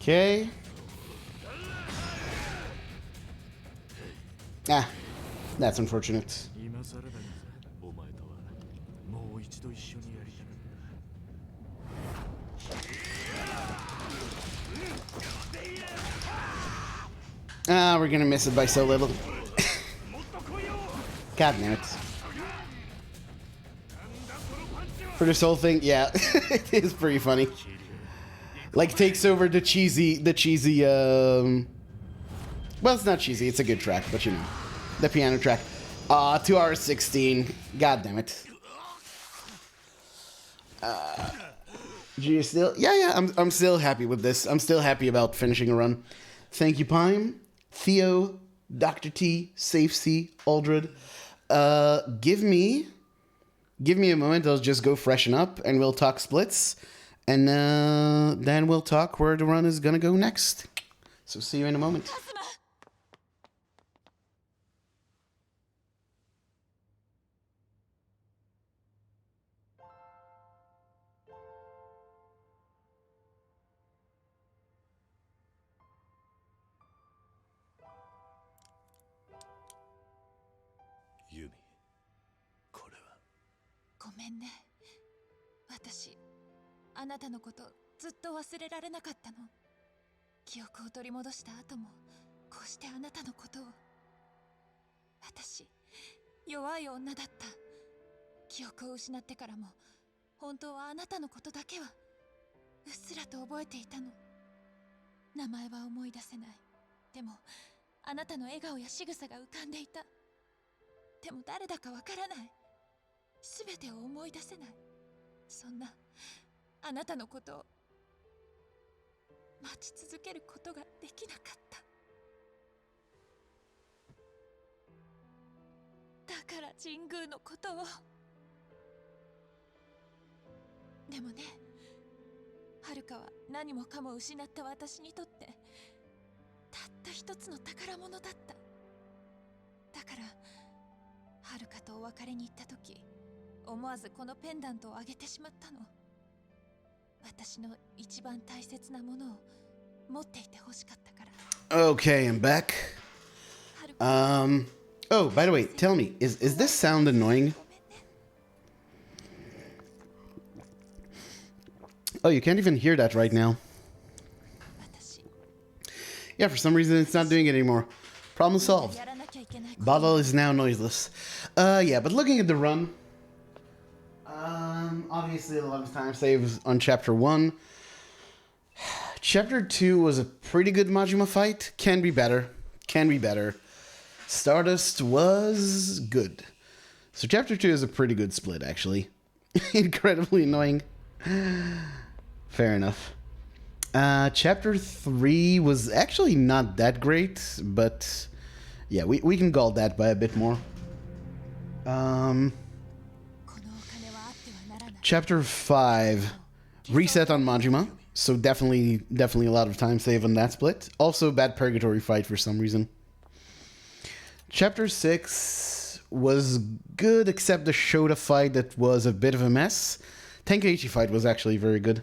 Okay. Ah, that's unfortunate. Ah, we're gonna miss it by so little. God damn it. For this whole thing, yeah, it is pretty funny. Like, takes over the cheesy, well, it's not cheesy, it's a good track, but you know, the piano track. 2 hours 16, god damn it. Do you still, yeah, I'm still happy with this. I'm still happy about finishing a run. Thank you, Pime, Theo, Dr. T, Safe C, Aldred. Give me a moment, I'll just go freshen up, and we'll talk splits. And then we'll talk where the run is gonna go next. So see you in a moment. Yumi, これは。ごめんね。私、あなたのことずっと忘れられなかったの。記憶を取り戻した後もこうしてあなたのことを。私弱い女だった。記憶を失ってからも本当はあなたのことだけはうっすらと覚えていたの。名前は思い出せない。でもあなたの笑顔や仕草が浮かんでいた。でも誰だかわからない。全てを思い出せない。そんなあなたのことを待ち続けることができなかった。だから神宮のことを。でもね、はるかは何もかも失った私にとってたった一つの宝物だった。だからはるかとお別れに行った時、思わずこのペンダントをあげてしまったの。私の一番大切なものを持っていてほしかったから。Okay, I'm back. Oh, by the way, tell me, is this sound annoying? Oh, you can't even hear that right now. Yeah, for some reason it's not doing it anymore. Problem solved. Bottle is now noiseless. Yeah, but looking at the run, obviously a lot of time saves on Chapter 1. Chapter 2 was a pretty good Majima fight. Can be better. Can be better. Stardust was good. So Chapter 2 is a pretty good split, actually. Incredibly annoying. Fair enough. Chapter 3 was actually not that great, but yeah, we can gall that by a bit more. このお金はあってはならない Chapter 5, reset on Majima. So definitely a lot of time save on that split. Also bad purgatory fight for some reason. Chapter 6 was good except the Shota fight that was a bit of a mess. Tenkaichi fight was actually very good.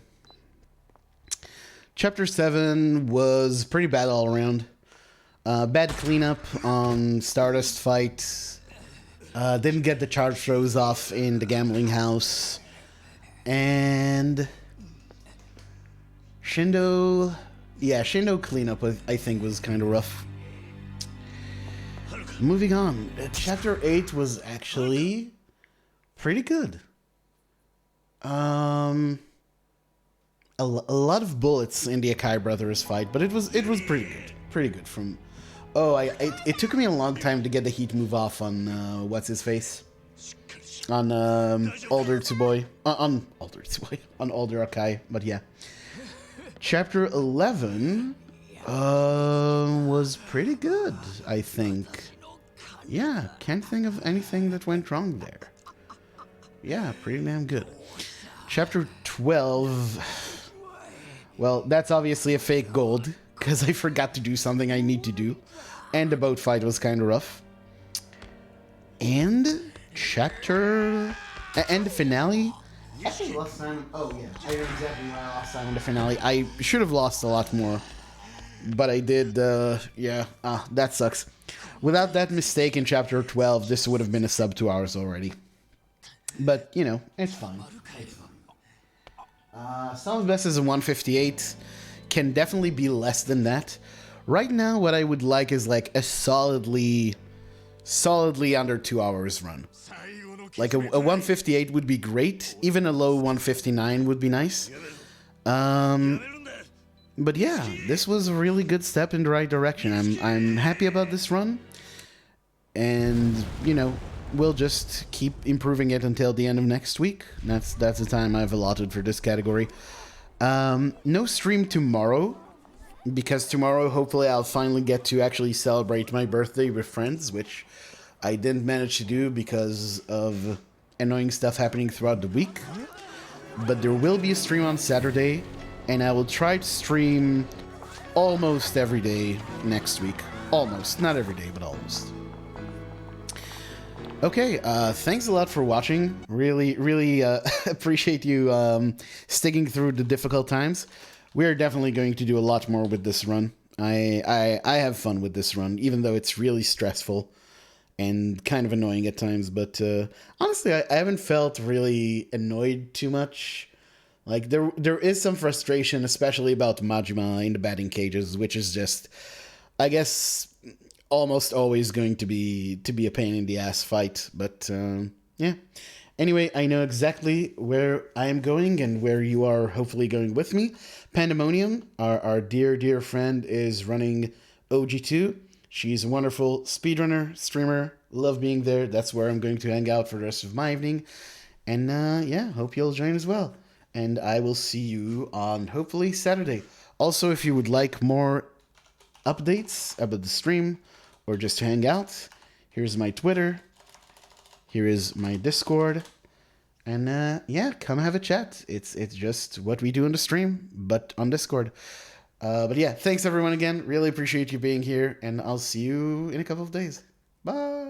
Chapter 7 was pretty bad all around. Bad cleanup on Stardust fight. Didn't get the charge throws off in the gambling house. And Shindo cleanup I think was kind of rough. Moving on, chapter 8 was actually pretty good. A lot of bullets in the Akai brothers fight, but it was pretty good. From it took me a long time to get the heat move off on what's his face, on older Tsuboi, on older Akai, but yeah. Chapter 11 was pretty good, I think. Yeah, can't think of anything that went wrong there. Yeah, pretty damn good. Chapter 12, well, that's obviously a fake gold, because I forgot to do something I need to do. And the boat fight was kind of rough. And chapter... and the finale... Actually, last time... Oh, yeah. I know exactly why I lost time in the finale. I should have lost a lot more. But I did, yeah. That sucks. Without that mistake in chapter 12, this would have been a sub 2 hours already. But, you know, it's fine. It's fine. Some of best is a 158. Can definitely be less than that. Right now, what I would like is like a solidly under 2 hours run. Like a 158 would be great. Even a low 159 would be nice. But yeah, this was a really good step in the right direction. I'm happy about this run. And, you know, we'll just keep improving it until the end of next week. That's the time I've allotted for this category. No stream tomorrow, because tomorrow hopefully I'll finally get to actually celebrate my birthday with friends, which I didn't manage to do because of annoying stuff happening throughout the week. But there will be a stream on Saturday, and I will try to stream almost every day next week. Almost, not every day, but almost. Okay, thanks a lot for watching. Really appreciate you sticking through the difficult times. We're definitely going to do a lot more with this run. I have fun with this run, even though it's really stressful and kind of annoying at times. But honestly, I haven't felt really annoyed too much. Like, there is some frustration, especially about Majima in the batting cages, which is just, I guess, almost always going to be a pain in the ass fight. But yeah. Anyway, I know exactly where I am going and where you are hopefully going with me. Pandemonium, our dear friend, is running OG2. She's a wonderful speedrunner, streamer. Love being there. That's where I'm going to hang out for the rest of my evening. And yeah, hope you'll join as well. And I will see you on hopefully Saturday. Also, if you would like more updates about the stream or just to hang out, here's my Twitter. Here is my Discord. And yeah, come have a chat. It's just what we do in the stream, but on Discord. But yeah, thanks everyone again. Really appreciate you being here, and I'll see you in a couple of days. Bye.